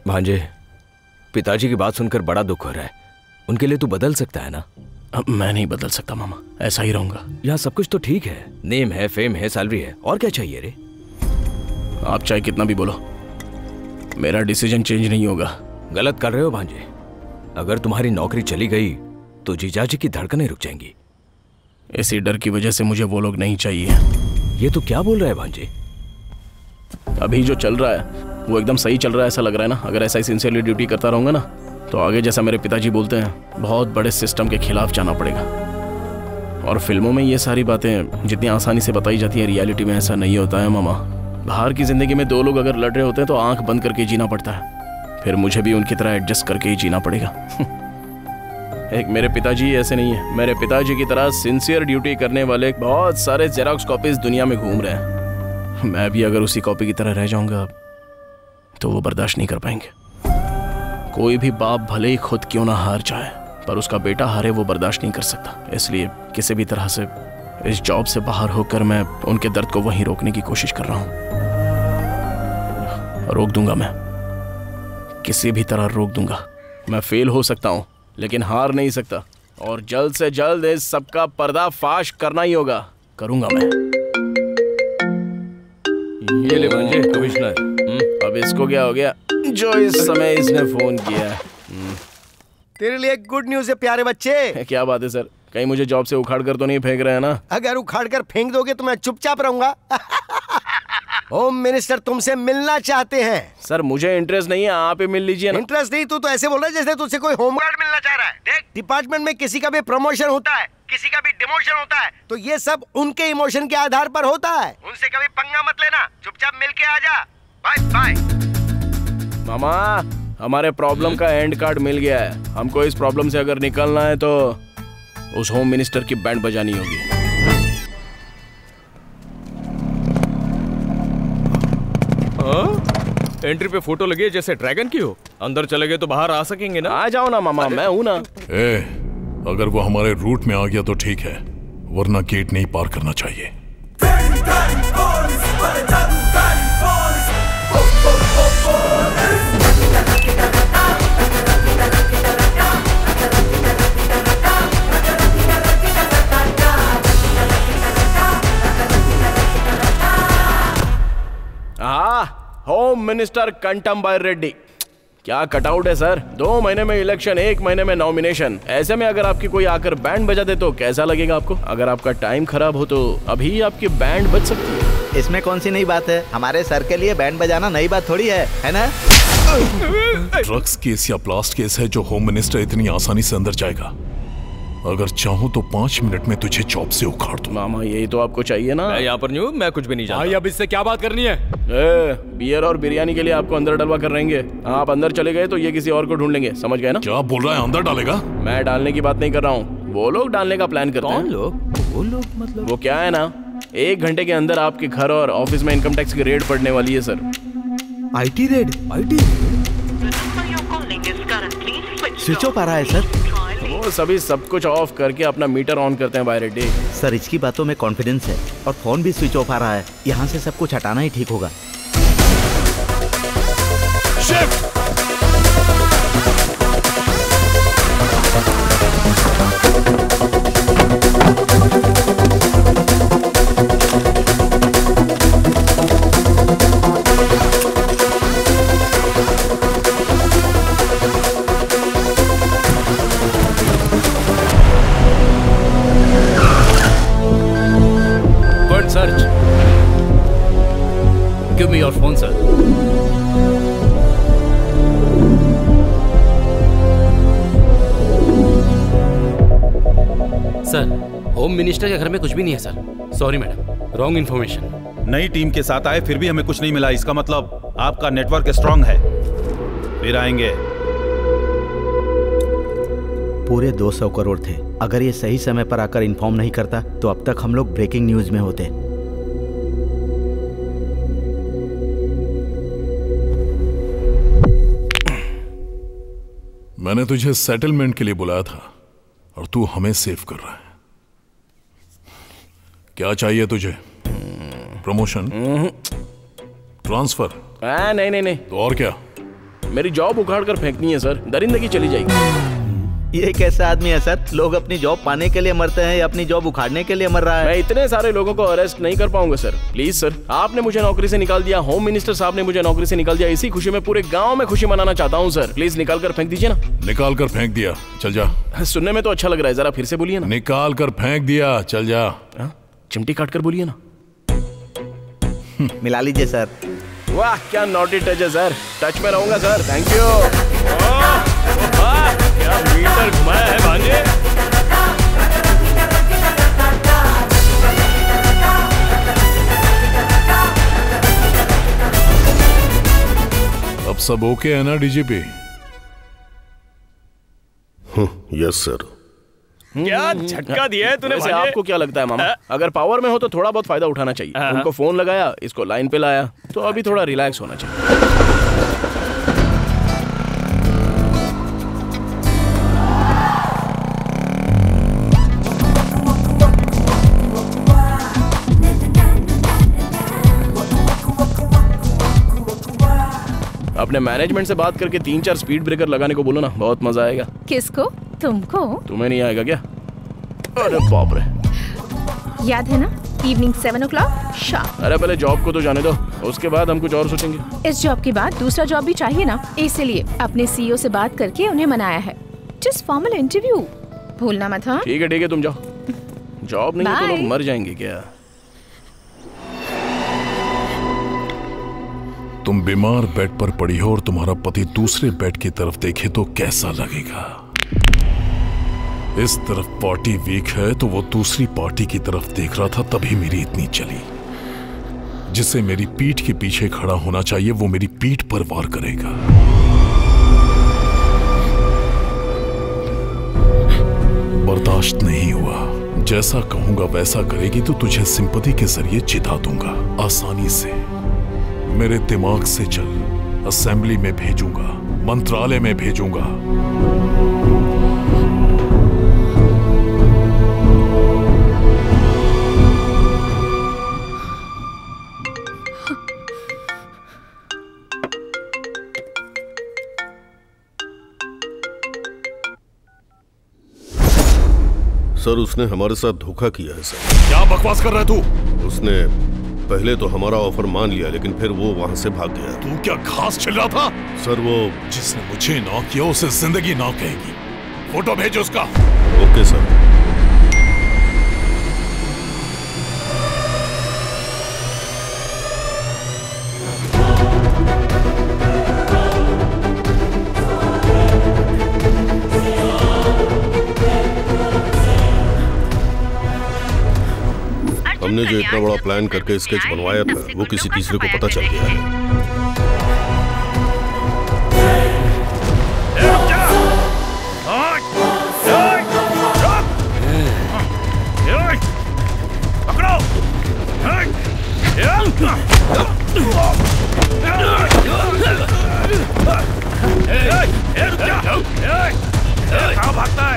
भांजे, पिताजी की बात सुनकर बड़ा दुख हो रहा है। उनके लिए तू बदल सकता है ना? अब मैं नहीं बदल सकता मामा, ऐसा ही रहूंगा। यहाँ सब कुछ तो ठीक है, नेम है, फेम है, सैलरी है, और क्या चाहिए रे? आप चाहे कितना भी बोलो, मेरा डिसीजन चेंज नहीं होगा। गलत कर रहे हो भांजे। अगर तुम्हारी नौकरी चली गई तो जीजाजी की धड़कनें रुक जाएंगी। इसी डर की वजह से मुझे वो लोग नहीं चाहिए। ये तो क्या बोल रहा है भांजे? अभी जो चल रहा है वो एकदम सही चल रहा है ऐसा लग रहा है ना। अगर ऐसा ही सिंसियरली ड्यूटी करता रहूंगा ना तो आगे जैसा मेरे पिताजी बोलते हैं बहुत बड़े सिस्टम के खिलाफ जाना पड़ेगा। और फिल्मों में ये सारी बातें जितनी आसानी से बताई जाती है, रियलिटी में ऐसा नहीं होता है मामा। बाहर की जिंदगी में दो लोग अगर लड़ रहे होते हैं तो आंख बंद करके जीना पड़ता है, फिर मुझे भी उनकी तरह एडजस्ट करके ही जीना पड़ेगा। एक मेरे पिताजी ऐसे नहीं है। मेरे पिताजी की तरह सिंसियर ड्यूटी करने वाले बहुत सारे जेरोक्स कॉपीज दुनिया में घूम रहे हैं। मैं भी अगर उसी कॉपी की तरह रह जाऊंगा तो वो बर्दाश्त नहीं कर पाएंगे। कोई भी बाप भले ही खुद क्यों ना हार जाए, पर उसका बेटा हारे वो बर्दाश्त नहीं कर सकता। इसलिए किसी भी तरह से इस जॉब से बाहर होकर मैं उनके दर्द को वहीं रोकने की कोशिश कर रहा हूं। रोक दूंगा, मैं किसी भी तरह रोक दूंगा। मैं फेल हो सकता हूं लेकिन हार नहीं सकता, और जल्द से जल्द इस सबका पर्दाफाश करना ही होगा। करूंगा मैं। ये ले भांजे, कमिश्नर। अब इसको क्या हो गया जो इस समय इसने फोन किया? तेरे लिए गुड न्यूज है प्यारे बच्चे। क्या बात है सर? कहीं मुझे जॉब से उखाड़ कर तो नहीं फेंक रहे हैं ना? अगर उखाड़ कर फेंक दोगे तो मैं चुपचाप रहूंगा। होम मिनिस्टर तुमसे मिलना चाहते हैं। सर मुझे इंटरेस्ट नहीं है, आप ही मिल लीजिए ना। इंटरेस्ट नहीं? तू तो ऐसे बोल रहा है जैसे तुझसे कोई होमगार्ड मिलना चाह रहा है। देख, डिपार्टमेंट में किसी का भी प्रमोशन होता है, किसी का भी डिमोशन होता है, तो ये सब उनके इमोशन के आधार पर होता है। उनसे कभी पंगा मत लेना, चुपचाप मिल के आ जा। Bye bye. मामा, हमारे प्रॉब्लम का एंड कार्ड मिल गया है। हमको इस प्रॉब्लम से अगर निकलना है तो उस होम मिनिस्टर की बैंड बजानी होगी। एंट्री पे फोटो लगी है जैसे ड्रैगन की हो। अंदर चले गए तो बाहर आ सकेंगे ना? आ जाओ ना मामा, मैं हूं ना। अगर वो हमारे रूट में आ गया तो ठीक है, वरना गेट नहीं पार करना चाहिए। होम मिनिस्टर कंटमबाई रेड्डी। क्या कटआउट है सर? 2 महीने में इलेक्शन, 1 महीने में नॉमिनेशन। ऐसे में अगर आपकी कोई आकर बैंड बजा दे तो कैसा लगेगा आपको? अगर आपका टाइम खराब हो तो अभी आपकी बैंड बज सकती है। इसमें कौन सी नई बात है? हमारे सर के लिए बैंड बजाना नई बात थोड़ी है ना? ड्रग्स केस या ब्लास्ट केस है जो होम मिनिस्टर इतनी आसानी से अंदर जाएगा? अगर चाहूँ तो 5 मिनट में तुझे जॉब से उखाड़ दूं। मामा यही तो आपको चाहिए ना। मैं यहाँ पर नहीं हूँ, मैं कुछ भी नहीं जानता। भाई अब इससे क्या बात करनी है? बियर और बिरयानी के लिए आपको अंदर डलवा कर रहेंगे। आप अंदर चले गए तो ये किसी और को ढूंढ लेंगे, समझ गए ना? क्या बोल रहा है, अंदर डालेगा? मैं डालने की बात नहीं कर रहा हूँ, वो लोग डालने का प्लान करते हैं। कौन लोग? वो लोग मतलब? वो क्या है ना, 1 घंटे के अंदर आपके घर और ऑफिस में इनकम टैक्स की रेड पड़ने वाली है sir. IT raid? Switch off आ रहा है सर। वो सभी सब कुछ ऑफ करके अपना मीटर ऑन करते हैं बाय रेडी। सर इसकी बातों में कॉन्फिडेंस है और फोन भी स्विच ऑफ आ रहा है। यहाँ से सब कुछ हटाना ही ठीक होगा। Search. Give me your phone, sir. Sir, home minister के घर में कुछ भी नहीं है sir. Sorry madam, wrong information. नई टीम के साथ आए फिर भी हमें कुछ नहीं मिला, इसका मतलब आपका नेटवर्क स्ट्रांग है। फिर आएंगे। पूरे 200 करोड़ थे। अगर ये सही समय पर आकर इन्फॉर्म नहीं करता तो अब तक हम लोग ब्रेकिंग न्यूज में होते। मैंने तुझे सेटलमेंट के लिए बुलाया था और तू हमें सेव कर रहा है। क्या चाहिए तुझे? प्रमोशन? ट्रांसफर? नहीं। तो और क्या? मेरी जॉब उखाड़ कर फेंकनी है सर, दरिंदगी चली जाएगी। ये कैसा आदमी है सर? लोग अपनी जॉब पाने के लिए मरते हैं या अपनी जॉब उखाड़ने के लिए मर रहा है? मैं इतने सारे लोगों को अरेस्ट नहीं कर पाऊंगा सर। प्लीज सर, आपने मुझे नौकरी से निकाल दिया, होम मिनिस्टर साहब ने मुझे नौकरी से निकाल दिया। इसी खुशी में पूरे गांव में खुशी मनाना चाहता हूं सर। प्लीज निकाल कर फेंक दीजिए ना। निकाल कर फेंक दिया, चल जा। सुनने में तो अच्छा लग रहा है, जरा फिर से बोलिए ना। निकाल कर फेंक दिया, चल जा। चिमटी काट कर बोलिए ना। मिला लीजिए सर। वाह क्या नॉटी टच है सर, टच में रहूंगा सर। Thank you. क्या मीटर घुमाया है भांजे? अब सब ओके है ना डीजीपी? Yes sir. क्या झटका दिया है तूने भांजे? आपको क्या लगता है मामा, अगर पावर में हो तो थोड़ा बहुत फायदा उठाना चाहिए। उनको फोन लगाया, इसको लाइन पे लाया, तो अभी थोड़ा रिलैक्स होना चाहिए। अपने मैनेजमेंट से बात करके 3-4 स्पीड ब्रेकर लगाने को बोलो ना, बहुत मजा आएगा। किसको? तुमको? तुम्हें नहीं आएगा क्या? अरे बाप रे। याद है ना, इवनिंग 7 o'clock शार्प। अरे पहले जॉब को तो जाने दो, उसके बाद हम कुछ और सोचेंगे। इस जॉब के बाद दूसरा जॉब भी चाहिए ना, इसलिए अपने CEO से बात करके उन्हें मनाया है। जस्ट फॉर्मल इंटरव्यू, भूलना मत। हाँ ठीक है तुम जाओ। जॉब नहीं है तो लोग मर जाएंगे क्या? तुम बीमार बेड पर पड़ी हो और तुम्हारा पति दूसरे बेड की तरफ देखे तो कैसा लगेगा? इस तरफ पार्टी वीक है तो वो दूसरी पार्टी की तरफ देख रहा था, तभी मेरी इतनी चली। जिसे मेरी पीठ के पीछे खड़ा होना चाहिए वो मेरी पीठ पर वार करेगा। बर्दाश्त नहीं हुआ। जैसा कहूंगा वैसा करेगी तो तुझे सिंपैथी के जरिए जिता दूंगा आसानी से। मेरे दिमाग से चल, असेंबली में भेजूंगा, मंत्रालय में भेजूंगा। सर उसने हमारे साथ धोखा किया है सर। क्या बकवास कर रहा है तू? उसने पहले तो हमारा ऑफर मान लिया लेकिन फिर वो वहां से भाग गया। तू क्या घास छिल रहा था? सर वो जिसने मुझे ना किया उसे जिंदगी ना कहेगी। फोटो भेजो उसका। Okay sir. मैंने जो इतना बड़ा प्लान करके स्केच बनवाया था वो किसी तीसरे को पता चल गया है।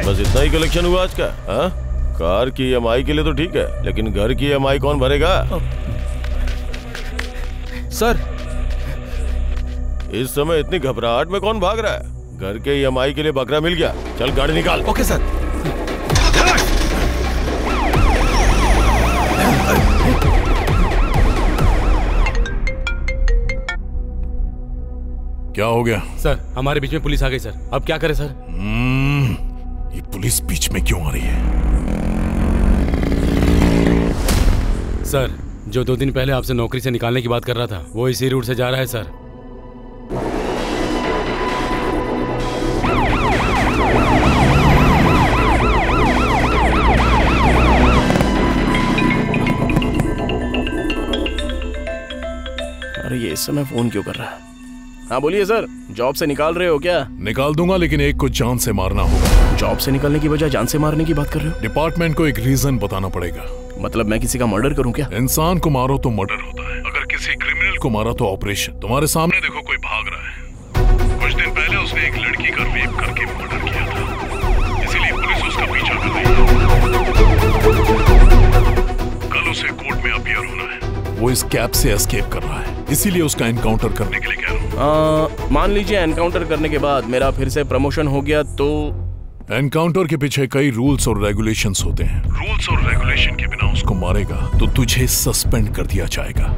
बस इतना ही कलेक्शन हुआ आज का? हाँ? कार की EMI के लिए तो ठीक है, लेकिन घर की EMI कौन भरेगा? सर, इस समय इतनी घबराहट में कौन भाग रहा है? घर के EMI के लिए बकरा मिल गया। चल गाड़ी निकाल। Okay sir. क्या हो गया? सर, हमारे बीच में पुलिस आ गई सर। अब क्या करें सर? ये पुलिस बीच में क्यों आ रही है? सर, जो 2 दिन पहले आपसे नौकरी से निकालने की बात कर रहा था वो इसी रूट से जा रहा है सर। अरे ये इस समय फोन क्यों कर रहा है? हाँ बोलिए सर, जॉब से निकाल रहे हो क्या? निकाल दूंगा, लेकिन एक को जान से मारना होगा। जॉब से निकालने की बजाय जान से मारने की बात कर रहे हो? डिपार्टमेंट को एक रीजन बताना पड़ेगा। मतलब मैं किसी का मर्डर करूं क्या? इंसान को मारो तो मर्डर होता है, अगर किसी क्रिमिनल को मारा तो ऑपरेशन। तुम्हारे सामने देखो, कोई भाग रहा है। कुछ दिन पहले उसने एक लड़की का रेप करके मर्डर किया था, इसीलिए पुलिस उसका पीछा कर रही है। कल उसे कोर्ट में अपीयर होना है। वो इस कैब से एस्केप कर रहा है, इसीलिए उसका एनकाउंटर करने के लिए कह रहा हूँ। मान लीजिए एनकाउंटर करने के बाद मेरा फिर से प्रमोशन हो गया तो? एनकाउंटर के पीछे कई रूल्स और रेगुलेशंस होते हैं। रूल्स और रेगुलेशन के बिना उसको मारेगा तो तुझे सस्पेंड कर दिया जाएगा,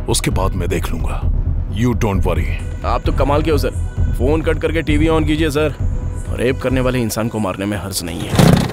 उसके बाद मैं देख लूंगा। You don't worry. आप तो कमाल के हो सर। फोन कट करके टीवी ऑन कीजिए सर। रेप करने वाले इंसान को मारने में हर्ज नहीं है।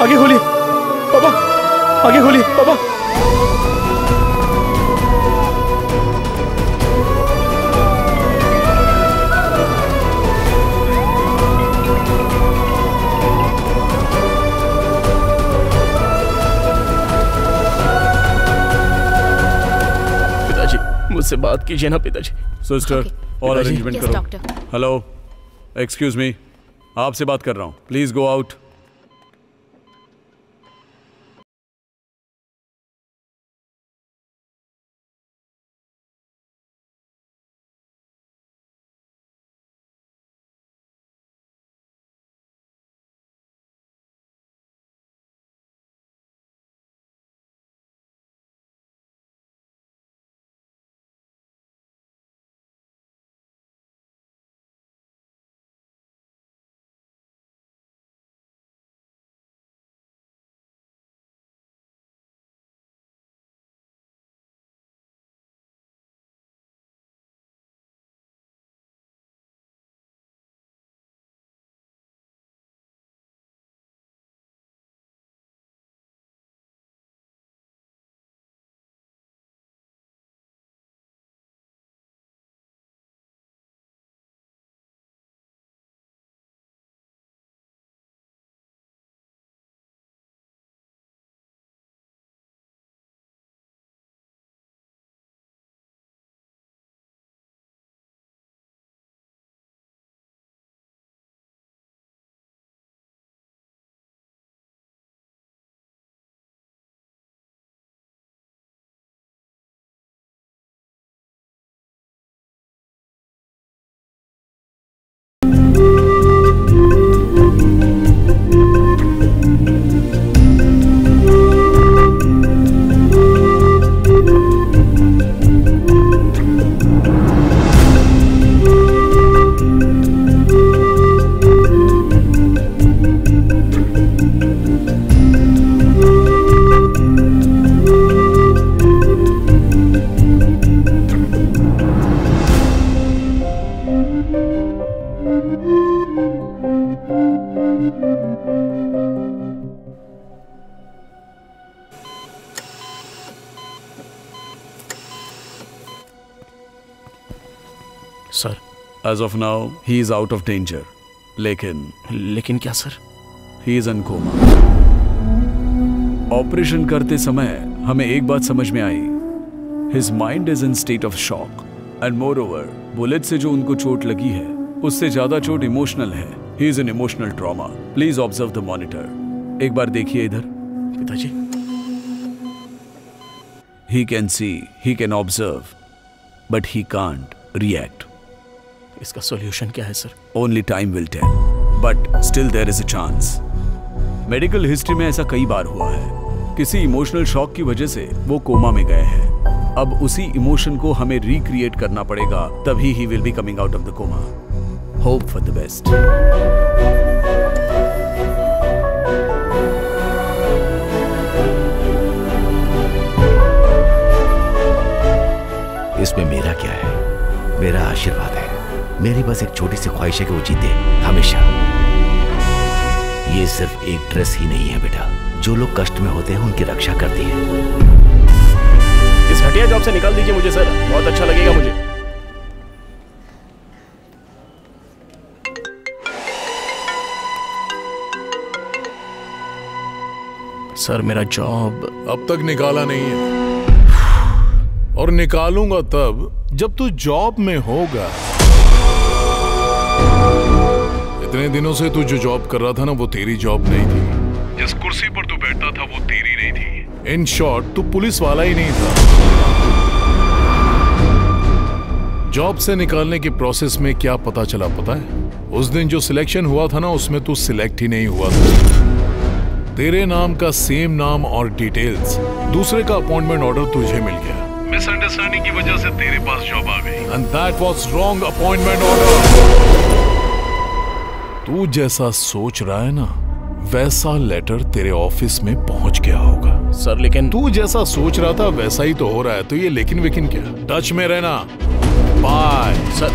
आगे खोलिए पापा, आगे खोलिए पापा। पिताजी, मुझसे बात कीजिए ना पिताजी। सिस्टर, ऑल अरेंजमेंट Yes, करो। doctor. हेलो, एक्सक्यूज मी, आपसे बात कर रहा हूँ, please go out. Sir as of now he is out of danger, लेकिन क्या sir? He is in coma. Operation करते समय हमें एक बात समझ में आई, his mind is in state of shock and moreover bullet से जो उनको चोट लगी है उससे ज्यादा चोट इमोशनल है। He is an emotional trauma. Please observe the monitor. एक बार देखिए इधर। पिताजी, he can see, he can observe, but he can't react. इसका सॉल्यूशन क्या है sir? Only time will tell, but still there is a chance. Medical history में ऐसा कई बार हुआ है, किसी इमोशनल शॉक की वजह से वो कोमा में गए हैं। अब उसी इमोशन को हमें रिक्रिएट करना पड़ेगा, तभी he will be coming out of the coma. Hope for the best. इसमें मेरा क्या है? मेरा आशीर्वाद है। मेरी बस एक छोटी सी ख्वाहिश है कि वो जीते हमेशा। ये सिर्फ एक ड्रेस ही नहीं है बेटा, जो लोग कष्ट में होते हैं उनकी रक्षा करती है। इस घटिया जॉब से निकाल दीजिए मुझे सर, बहुत अच्छा लगेगा मुझे। सर मेरा जॉब अब तक निकाला नहीं है, और निकालूंगा तब जब तू जॉब में होगा। इतने दिनों से तू जो जॉब कर रहा था ना, वो तेरी जॉब नहीं थी। जिस कुर्सी पर तू बैठता था वो तेरी नहीं थी। इन शॉर्ट तू पुलिस वाला ही नहीं था। जॉब से निकालने की प्रोसेस में क्या पता चला पता है? उस दिन जो सिलेक्शन हुआ था ना, उसमें तू सिलेक्ट ही नहीं हुआ था। तेरे नाम का सेम नाम और डिटेल्स, दूसरे का अपॉइंटमेंट ऑर्डर तुझे मिल गया। मिसअंडरस्टैंडिंग की वजह से तेरे पास जॉब आ गई, and that was wrong appointment order. तू जैसा सोच रहा है ना, वैसा लेटर तेरे ऑफिस में पहुंच गया होगा। सर लेकिन तू जैसा सोच रहा था वैसा ही तो हो रहा है, तो ये लेकिन वेकिन क्या? टच में रहना। बाय। सर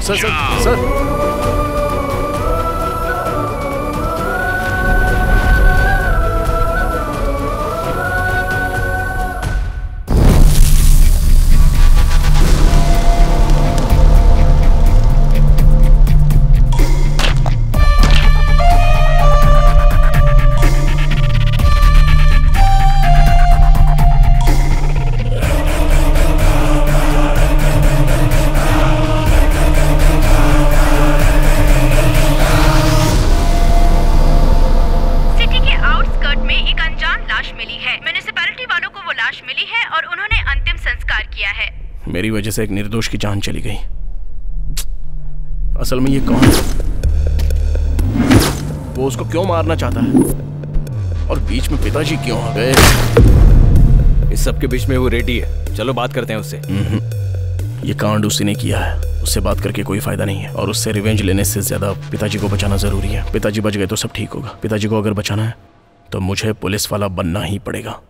मेरी वजह से एक निर्दोष की जान चली गई। असल में ये कौन है? वो उसको क्यों मारना चाहता है? और बीच में पिताजी क्यों आ गए? इस सब के बीच में वो रेडी है, चलो बात करते हैं उससे। ये कांड उसी ने किया है, उससे बात करके कोई फायदा नहीं है, और उससे रिवेंज लेने से ज्यादा पिताजी को बचाना जरूरी है। पिताजी बच गए तो सब ठीक होगा। पिताजी को अगर बचाना है तो मुझे पुलिस वाला बनना ही पड़ेगा।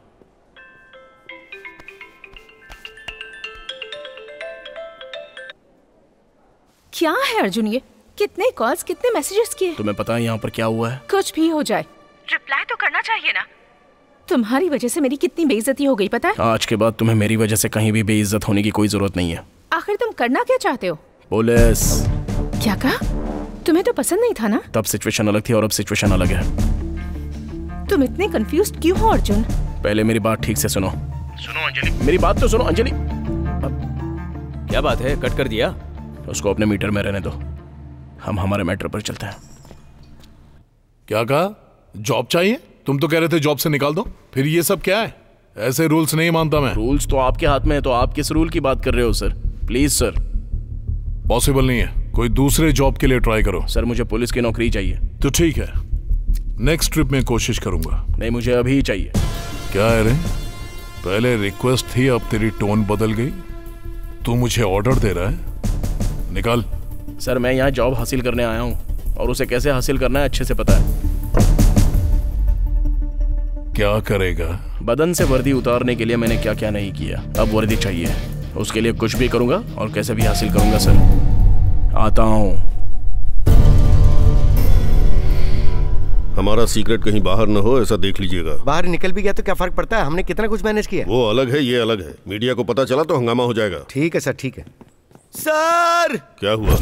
क्या है अर्जुन ये? कितने कॉल्स, कितने मैसेजेस किए? तुम्हें पता है यहाँ पर क्या हुआ है? कुछ भी हो जाए रिप्लाई तो करना चाहिए ना। तुम्हारी वजह से मेरी कितनी बेइज्जती हो गई पता है? आज के बाद तुम्हें मेरी वजह से कहीं भी बेइज्जत होने की कोई जरूरत नहीं है। आखिर तुम करना क्या चाहते हो? पुलिस। क्या कहा? तुम्हें तो पसंद नहीं था ना? तब सिचुएशन अलग थी और अब सिचुएशन अलग है। तुम इतने कंफ्यूज्ड क्यों हो अर्जुन? पहले मेरी बात ठीक से सुनो। सुनो अंजलि, मेरी बात तो सुनो अंजलि। क्या बात है, कट कर दिया? उसको अपने मीटर में रहने दो, हम हमारे मैटर पर चलते हैं। क्या कहा? जॉब चाहिए? तुम तो कह रहे थे जॉब से निकाल दो, फिर ये सब क्या है? ऐसे रूल्स नहीं मानता मैं। रूल्स तो आपके हाथ में है, तो आप किस रूल की बात कर रहे हो सर? Please sir. पॉसिबल नहीं है, कोई दूसरे जॉब के लिए ट्राई करो। सर मुझे पुलिस की नौकरी चाहिए। तो ठीक है, नेक्स्ट ट्रिप में कोशिश करूंगा। नहीं, मुझे अभी ही चाहिए। क्या है रे? पहले रिक्वेस्ट थी, अब तेरी टोन बदल गई। तू मुझे ऑर्डर दे रहा है? निकाल। सर मैं यहाँ जॉब हासिल करने आया हूँ, और उसे कैसे हासिल करना है अच्छे से पता है। क्या करेगा? बदन से वर्दी उतारने के लिए मैंने क्या क्या नहीं किया, अब वर्दी चाहिए। उसके लिए कुछ भी करूंगा और कैसे भी हासिल करूंगा सर। आता हूँ। हमारा सीक्रेट कहीं बाहर न हो, ऐसा देख लीजिएगा। बाहर निकल भी गया तो क्या फर्क पड़ता है? हमने कितना कुछ मैनेज किया। वो अलग है, ये अलग है। मीडिया को पता चला तो हंगामा हो जाएगा। ठीक है सर, ठीक है। सर क्या हुआ?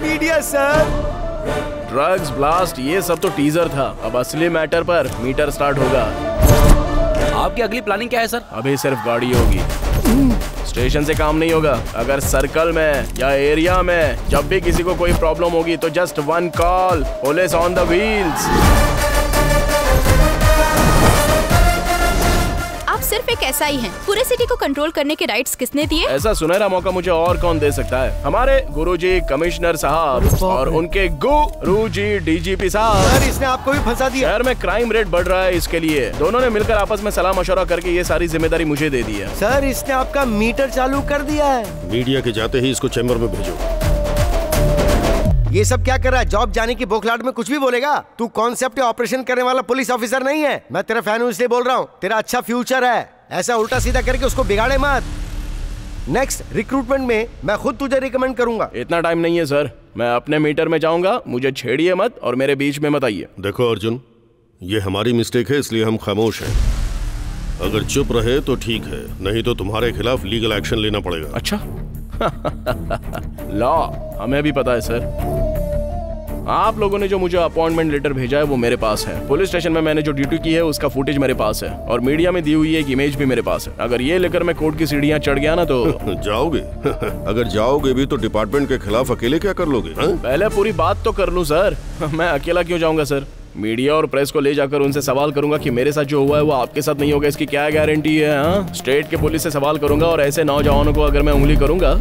Media sir. ड्रग्स ब्लास्ट ये सब तो टीजर था, अब असली मैटर पर मीटर स्टार्ट होगा। आपकी अगली प्लानिंग क्या है सर? अभी सिर्फ गाड़ी होगी, स्टेशन से काम नहीं होगा। अगर सर्कल में या एरिया में जब भी किसी को कोई प्रॉब्लम होगी तो just 1 call, police on the wheels. आप सिर्फ एक एसआई हैं। पूरे सिटी को कंट्रोल करने के राइट्स किसने दिए? ऐसा सुनहरा मौका मुझे और कौन दे सकता है? हमारे गुरुजी कमिश्नर साहब और उनके गुरुजी डीजीपी साहब। सर इसने आपको भी फंसा दिया। शहर में क्राइम रेट बढ़ रहा है, इसके लिए दोनों ने मिलकर आपस में सलाह मशवरा करके ये सारी जिम्मेदारी मुझे दे दी है। सर इसने आपका मीटर चालू कर दिया है। मीडिया के जाते ही इसको चैम्बर में भेजो। ये सब क्या कर रहा है? जॉब जाने की बोखलाहट में कुछ भी बोलेगा। तू कॉन्सेप्ट ऑपरेशन करने वाला पुलिस ऑफिसर नहीं है। मैं तेरा फैन हूँ इसलिए बोल रहा हूँ। तेरा अच्छा फ्यूचर है, ऐसा उल्टा सीधा करके उसको बिगाड़े मत। नेक्स्ट रिक्रूटमेंट में मैं खुद तुझे रिकमेंड करूंगा। इतना टाइम नहीं है सर, मैं अपने मीटर में जाऊंगा, मुझे छेड़िए मत और मेरे बीच में मत आइए। देखो अर्जुन, ये हमारी मिस्टेक है, इसलिए हम खामोश हैं। अगर चुप रहे तो ठीक है, नहीं तो तुम्हारे खिलाफ लीगल एक्शन लेना पड़ेगा। अच्छा लॉ हमें भी पता है सर। आप लोगों ने जो मुझे अपॉइंटमेंट लेटर भेजा है वो मेरे पास है। पुलिस स्टेशन में मैंने जो ड्यूटी की है उसका फुटेज मेरे पास है और मीडिया में दी हुई एक इमेज भी मेरे पास है। अगर ये लेकर मैं कोर्ट की सीढ़ियां चढ़ गया ना तो जाओगे अगर जाओगे भी तो डिपार्टमेंट के खिलाफ अकेले क्या कर लोगे? पहले पूरी बात तो कर लूं सर। मैं अकेला क्यों जाऊंगा सर? मीडिया और प्रेस को ले जाकर उनसे सवाल करूंगा कि मेरे साथ जो हुआ है वो आपके साथ नहीं होगा, इसकी क्या गारंटी है? हाँ, स्टेट के पुलिस से सवाल करूंगा और ऐसे नौजवानों को अगर मैं उंगली करूंगा,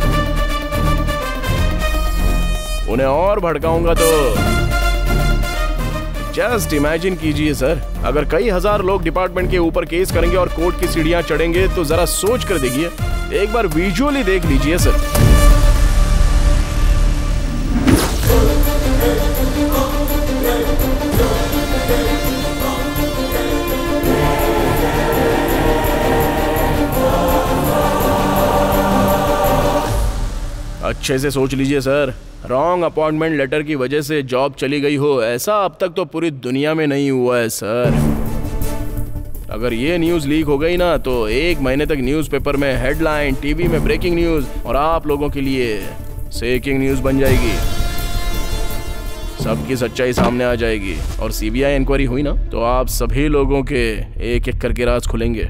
उन्हें और भड़काऊंगा तो जस्ट इमेजिन कीजिए सर, अगर कई हजार लोग डिपार्टमेंट के ऊपर केस करेंगे और कोर्ट की सीढ़ियां चढ़ेंगे तो जरा सोच कर देखिए, एक बार विजुअली देख लीजिए सर। अच्छे से सोच लीजिए सर, रॉन्ग अपॉइंटमेंट लेटर की वजह से जॉब चली गई हो, ऐसा अब तक तो पूरी दुनिया में नहीं हुआ है सर। अगर ये न्यूज़ लीक हो गई ना तो 1 महीने तक न्यूज़पेपर में हेडलाइन, टीवी में ब्रेकिंग न्यूज़ और आप लोगों के लिए सेकिंग न्यूज़ बन जाएगी। सबकी सच्चाई सामने आ जाएगी और सीबीआई इंक्वायरी हुई ना तो आप सभी लोगों के एक एक करके राज खुलेंगे।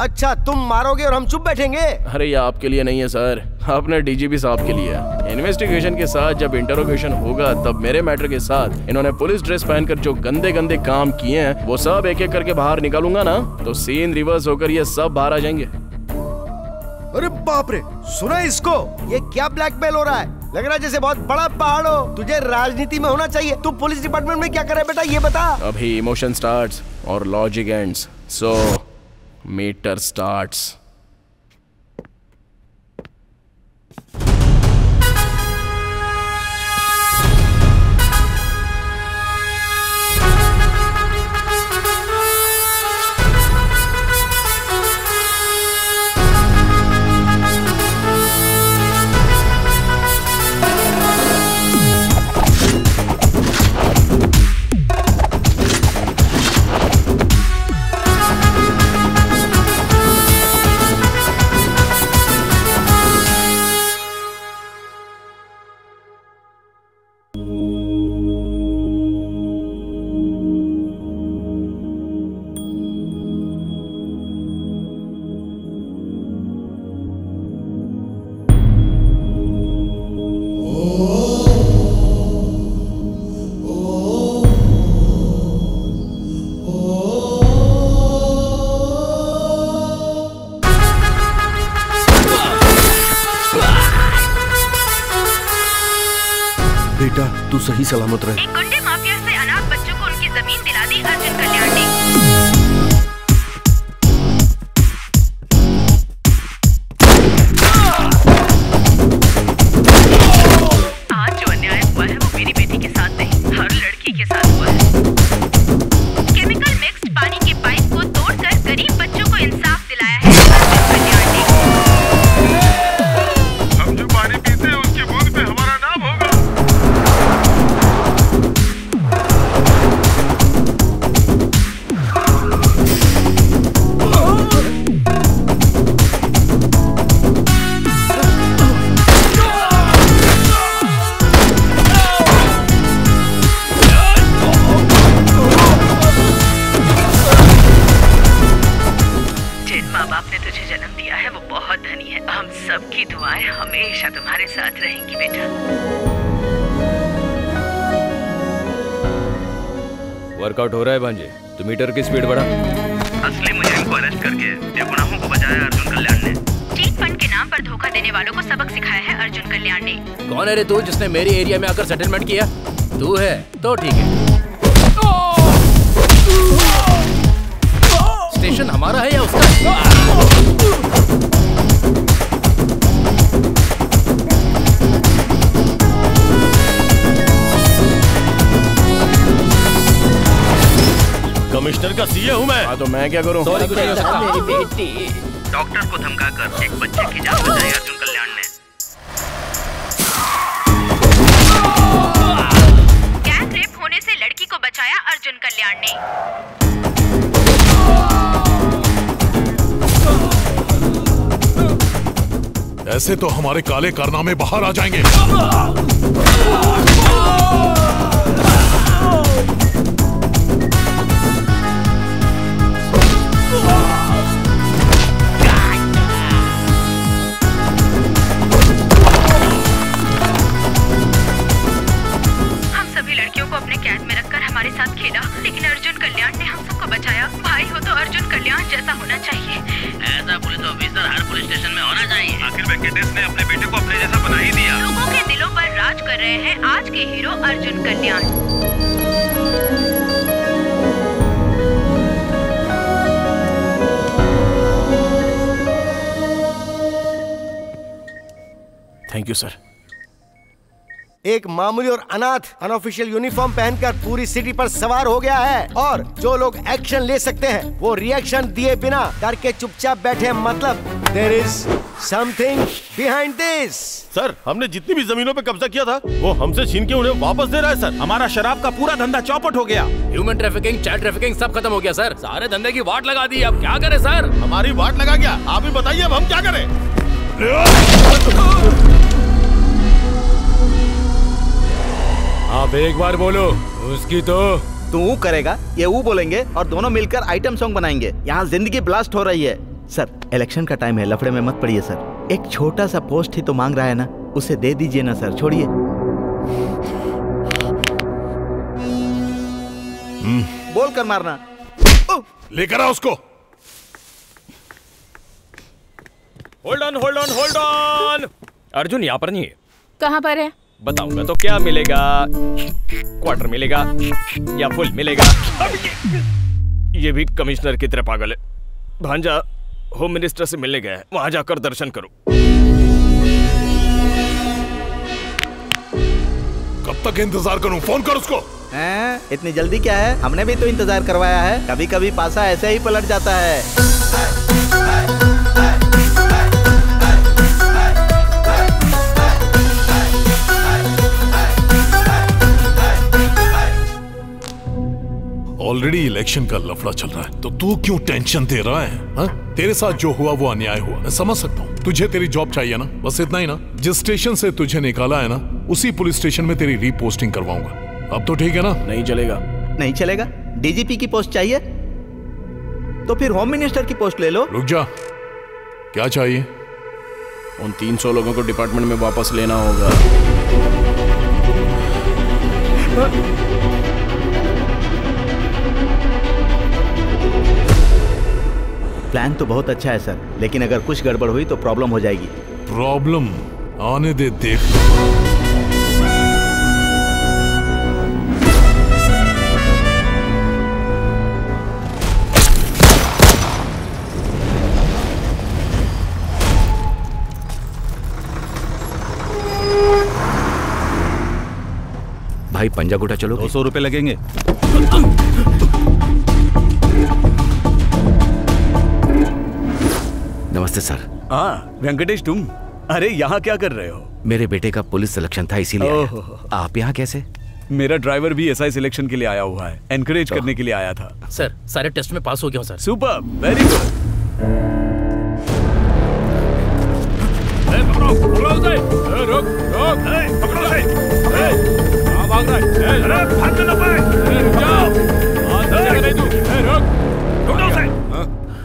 अच्छा तुम मारोगे और हम चुप बैठेंगे? अरे ये आपके लिए नहीं है सर, अपने डीजीपी साहब के लिए। इन्वेस्टिगेशन के साथ जब इंटरोगेशन होगा तब मेरे मैटर के साथ इन्होंने पुलिस ड्रेस पहनकर जो गंदे गंदे काम किए हैं वो सब एक एक करके बाहर निकालूंगा ना तो सीन रिवर्स होकर ये सब बाहर आ जाएंगे। अरे बाप रे, सुना इसको? ये क्या ब्लैकमेल हो रहा है? लग रहा है जैसे बहुत बड़ा पहाड़ हो। तुझे राजनीति में होना चाहिए। तू पुलिस डिपार्टमेंट में क्या कर रहा है बेटा, ये बता। अभी इमोशन स्टार्ट्स और लॉजिक एंड्स, सो मीटर स्टार्ट्स। बेटा तू सही सलामत रहे। एक गुंडे माफिया से अनाथ बच्चों को उनकी जमीन दिला दी अर्जुन कल्याण ने। आज जो अन्याय हुआ है वो मेरी बेटी के साथ नहीं, हर लड़की के साथ हुआ है। केमिकल मिक्स्ड पानी के पाइप को तोड़कर गरीब बच्चों को इंसाफ दिलाया है अर्जुन कल्याण ने। हम जो पानी पीते हैं उसकी बूंद पे हमारा नाम होगा। दुआएं हमेशा तुम्हारे साथ रहेंगी बेटा। वर्कआउट हो रहा है भांजे, तो मीटर की स्पीड बढ़ा। असली मुजरिम को अरेस्ट करके बेगुनाहों को बचाया अर्जुन कल्याण ने। चीट फंड के नाम पर धोखा देने वालों को सबक सिखाया है अर्जुन कल्याण ने। कौन है रे तू जिसने मेरे एरिया में आकर सेटलमेंट किया? तू है तो ठीक है। स्टेशन हमारा है या उसका? कमिश्नर का सीए हूँ मैं। तो मैं क्या करूँ? मेरी बेटी डॉक्टर को धमकाकर एक बच्चे की जान बचाई अर्जुन कल्याण ने। गैंग रेप होने से लड़की को बचाया अर्जुन कल्याण ने। ऐसे तो हमारे काले कारनामे बाहर आ जाएंगे। अपने कैद में रखकर हमारे साथ खेला, लेकिन अर्जुन कल्याण ने हम सबको बचाया। भाई हो तो अर्जुन कल्याण जैसा होना चाहिए। ऐसा पुलिस ऑफिसर हर पुलिस स्टेशन में होना चाहिए। आखिर वेंकटेश ने अपने बेटे को अपने जैसा बना ही दिया। लोगों के दिलों पर राज कर रहे हैं आज के hero Arjun Kalyan. Thank you sir. एक मामूली और अनाथ अनऑफिशियल यूनिफॉर्म पहनकर पूरी सिटी पर सवार हो गया है और जो लोग एक्शन ले सकते हैं वो रिएक्शन दिए बिना डर के चुपचाप बैठे। मतलब there is something behind this. Sir, हमने जितनी भी जमीनों पे कब्जा किया था वो हमसे छीन के उन्हें वापस दे रहा है सर। हमारा शराब का पूरा धंधा चौपट हो गया। ह्यूमन ट्रैफिकिंग, चाइल्ड ट्रैफिकिंग सब खत्म हो गया सर। सारे धंधे की वाट लगा दी। अब क्या करें सर? हमारी वाट लगा गया, आप ही बताइए अब हम क्या करें? आप एक बार बोलो उसकी तो तू करेगा, ये वो बोलेंगे और दोनों मिलकर आइटम सॉन्ग बनाएंगे। यहाँ जिंदगी ब्लास्ट हो रही है। सर, इलेक्शन का टाइम है, लफड़े में मत पड़िए सर। एक छोटा सा पोस्ट ही तो मांग रहा है ना, उसे दे दीजिए ना सर, छोड़िए। बोल कर मारना। लेकर आ उसको। Hold on hold on hold on. Arjun यहाँ पर नहीं है। कहाँ पर है? बताऊंगा तो क्या मिलेगा? क्वार्टर मिलेगा या फुल मिलेगा? ये भी कमिश्नर की तरह पागल है। भांजा होम मिनिस्टर से मिलने गया है, वहां जाकर दर्शन करो। कब तक इंतजार करूं? फोन कर उसको। इतनी जल्दी क्या है? हमने भी तो इंतजार करवाया है। कभी कभी पासा ऐसे ही पलट जाता है। ऑलरेडी इलेक्शन का लफड़ा चल रहा है तो तू क्यों टेंशन दे रहा है? हा? तेरे साथ जो हुआ वो अन्याय हुआ, मैं समझ सकता हूँ। तुझे तेरी जॉब चाहिए ना, बस इतना ही ना। जिस स्टेशन से तुझे निकाला है ना, उसी पुलिस स्टेशन में तेरी रीपोस्टिंग करवाऊंगा। अब तो ठीक है ना? नहीं चलेगा। नहीं चलेगा? डीजीपी की पोस्ट चाहिए तो फिर होम मिनिस्टर की पोस्ट ले लो। रुक जा, क्या चाहिए? उन 300 लोगों को डिपार्टमेंट में वापस लेना होगा। प्लान तो बहुत अच्छा है सर, लेकिन अगर कुछ गड़बड़ हुई तो प्रॉब्लम हो जाएगी। प्रॉब्लम आने दे, देख। भाई पंजा गुटा चलो। 200 रुपए लगेंगे। नमस्ते सर। हाँ वेंकटेश, तुम? अरे यहाँ क्या कर रहे हो? मेरे बेटे का पुलिस सिलेक्शन था इसीलिए आया। आप यहाँ कैसे? मेरा ड्राइवर भी एसआई सिलेक्शन के लिए आया हुआ है, एनकरेज करने के लिए आया था। सर सारे टेस्ट में पास हो गया हूँ सर। Super, very good.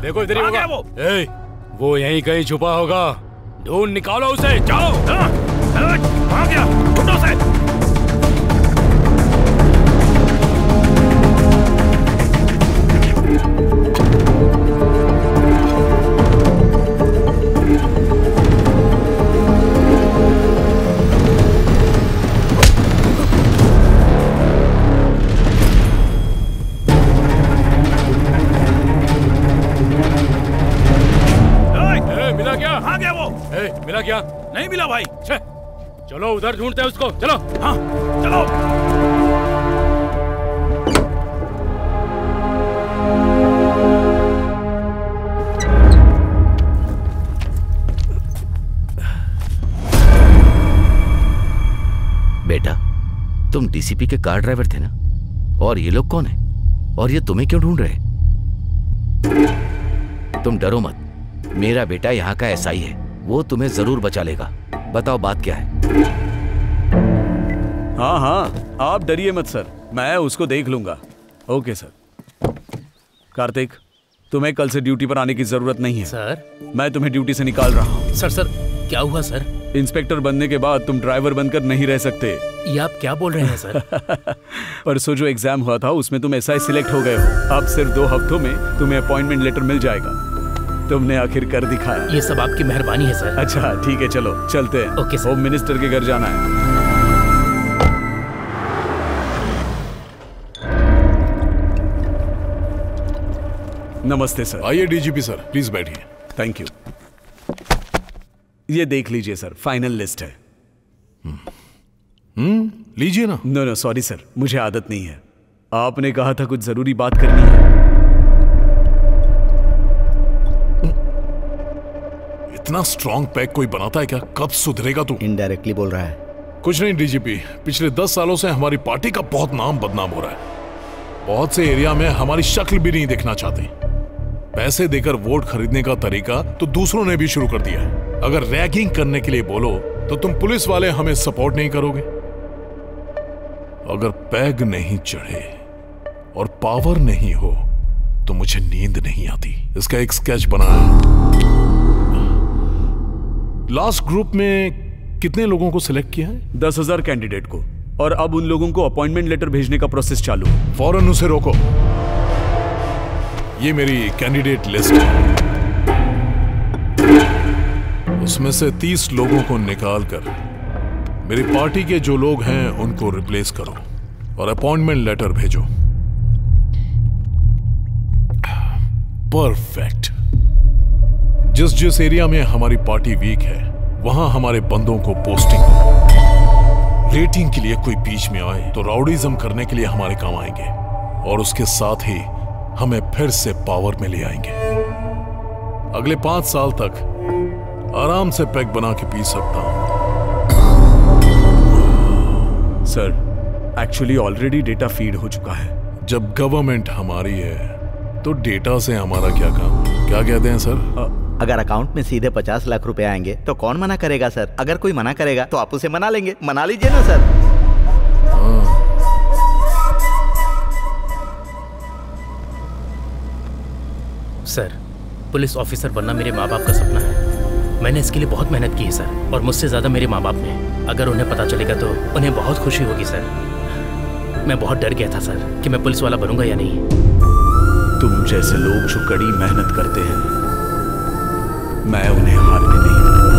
देखो इधर ही होगा वो। यहीं कहीं छुपा होगा। ढूंढ निकालो उसे, जाओ। कहाँ गया? ढूंढो उसे। मिला क्या? नहीं मिला भाई। चलो उधर ढूंढते हैं उसको, चलो। हाँ चलो। बेटा, तुम डीसीपी के कार ड्राइवर थे ना? और ये लोग कौन है? और ये तुम्हें क्यों ढूंढ रहे? तुम डरो मत, मेरा बेटा यहाँ का एसआई है, वो तुम्हें जरूर बचा लेगा। बताओ बात क्या है? हाँ हाँ, आप डरिए मत सर, मैं उसको देख लूंगा। Okay sir. कार्तिक, तुम्हें कल से ड्यूटी पर आने की जरूरत नहीं है सर। मैं तुम्हें ड्यूटी से निकाल रहा हूँ। सर क्या हुआ सर? इंस्पेक्टर बनने के बाद तुम ड्राइवर बनकर नहीं रह सकते। ये आप क्या बोल रहे हैं सर? परसों जो एग्जाम हुआ था उसमें तुम एसआई सिलेक्ट हो गए हो। अब सिर्फ 2 हफ्तों में तुम्हें अपॉइंटमेंट लेटर मिल जाएगा। तुमने आखिर कर दिखाया। ये सब आपकी मेहरबानी है सर। अच्छा ठीक है, चलो चलते हैं। Okay sir. होम मिनिस्टर के घर जाना है। नमस्ते सर। आइए डीजीपी सर, प्लीज बैठिए। Thank you. ये देख लीजिए सर, फाइनल लिस्ट है। लीजिए ना। नो सॉरी सर, मुझे आदत नहीं है। आपने कहा था कुछ जरूरी बात करनी है। इतना स्ट्रॉन्ग पैक कोई बनाता है क्या? कब सुधरेगा तू? इनडायरेक्टली बोल रहा है। कुछ नहीं डीजीपी, पिछले 10 सालों से हमारी पार्टी का बहुत नाम बदनाम हो रहा है। बहुत से एरिया में हमारी शक्ल भी नहीं देखना चाहते। पैसे देकर वोट खरीदने का तरीका तो दूसरों ने भी शुरू कर दिया है। अगर रैगिंग करने के लिए बोलो तो तुम पुलिस वाले हमें सपोर्ट नहीं करोगे। अगर पैग नहीं चढ़े और पावर नहीं हो तो मुझे नींद नहीं आती। इसका एक स्केच बनाया। लास्ट ग्रुप में कितने लोगों को सिलेक्ट किया है? 10,000 कैंडिडेट को, और अब उन लोगों को अपॉइंटमेंट लेटर भेजने का प्रोसेस चालू है। फौरन उसे रोको। ये मेरी कैंडिडेट लिस्ट है। उसमें से 30 लोगों को निकालकर मेरी पार्टी के जो लोग हैं उनको रिप्लेस करो और अपॉइंटमेंट लेटर भेजो। परफेक्ट। जिस एरिया में हमारी पार्टी वीक है वहां हमारे बंदों को पोस्टिंग दो। रेटिंग के लिए कोई बीच में आए तो राउडीज्म करने के लिए हमारे काम आएंगे और उसके साथ ही हमें फिर से पावर में ले आएंगे। अगले 5 साल तक आराम से पैक बना के पी सकता हूं। Sir, actually already data feed हो चुका है। जब गवर्नमेंट हमारी है तो डेटा से हमारा क्या काम? क्या कहते हैं सर? अगर अकाउंट में सीधे 50 लाख रुपए आएंगे तो कौन मना करेगा सर? अगर कोई मना करेगा तो आप उसे मना लेंगे। मना लीजिए ना सर। सर, पुलिस ऑफिसर बनना मेरे माँ बाप का सपना है। मैंने इसके लिए बहुत मेहनत की है सर, और मुझसे ज्यादा मेरे माँ बाप ने। अगर उन्हें पता चलेगा तो उन्हें बहुत खुशी होगी सर। मैं बहुत डर गया था सर कि मैं पुलिस वाला बनूंगा या नहीं। तुम जैसे लोग जो कड़ी मेहनत करते हैं, मैं उन्हें हारने नहीं दूंगा।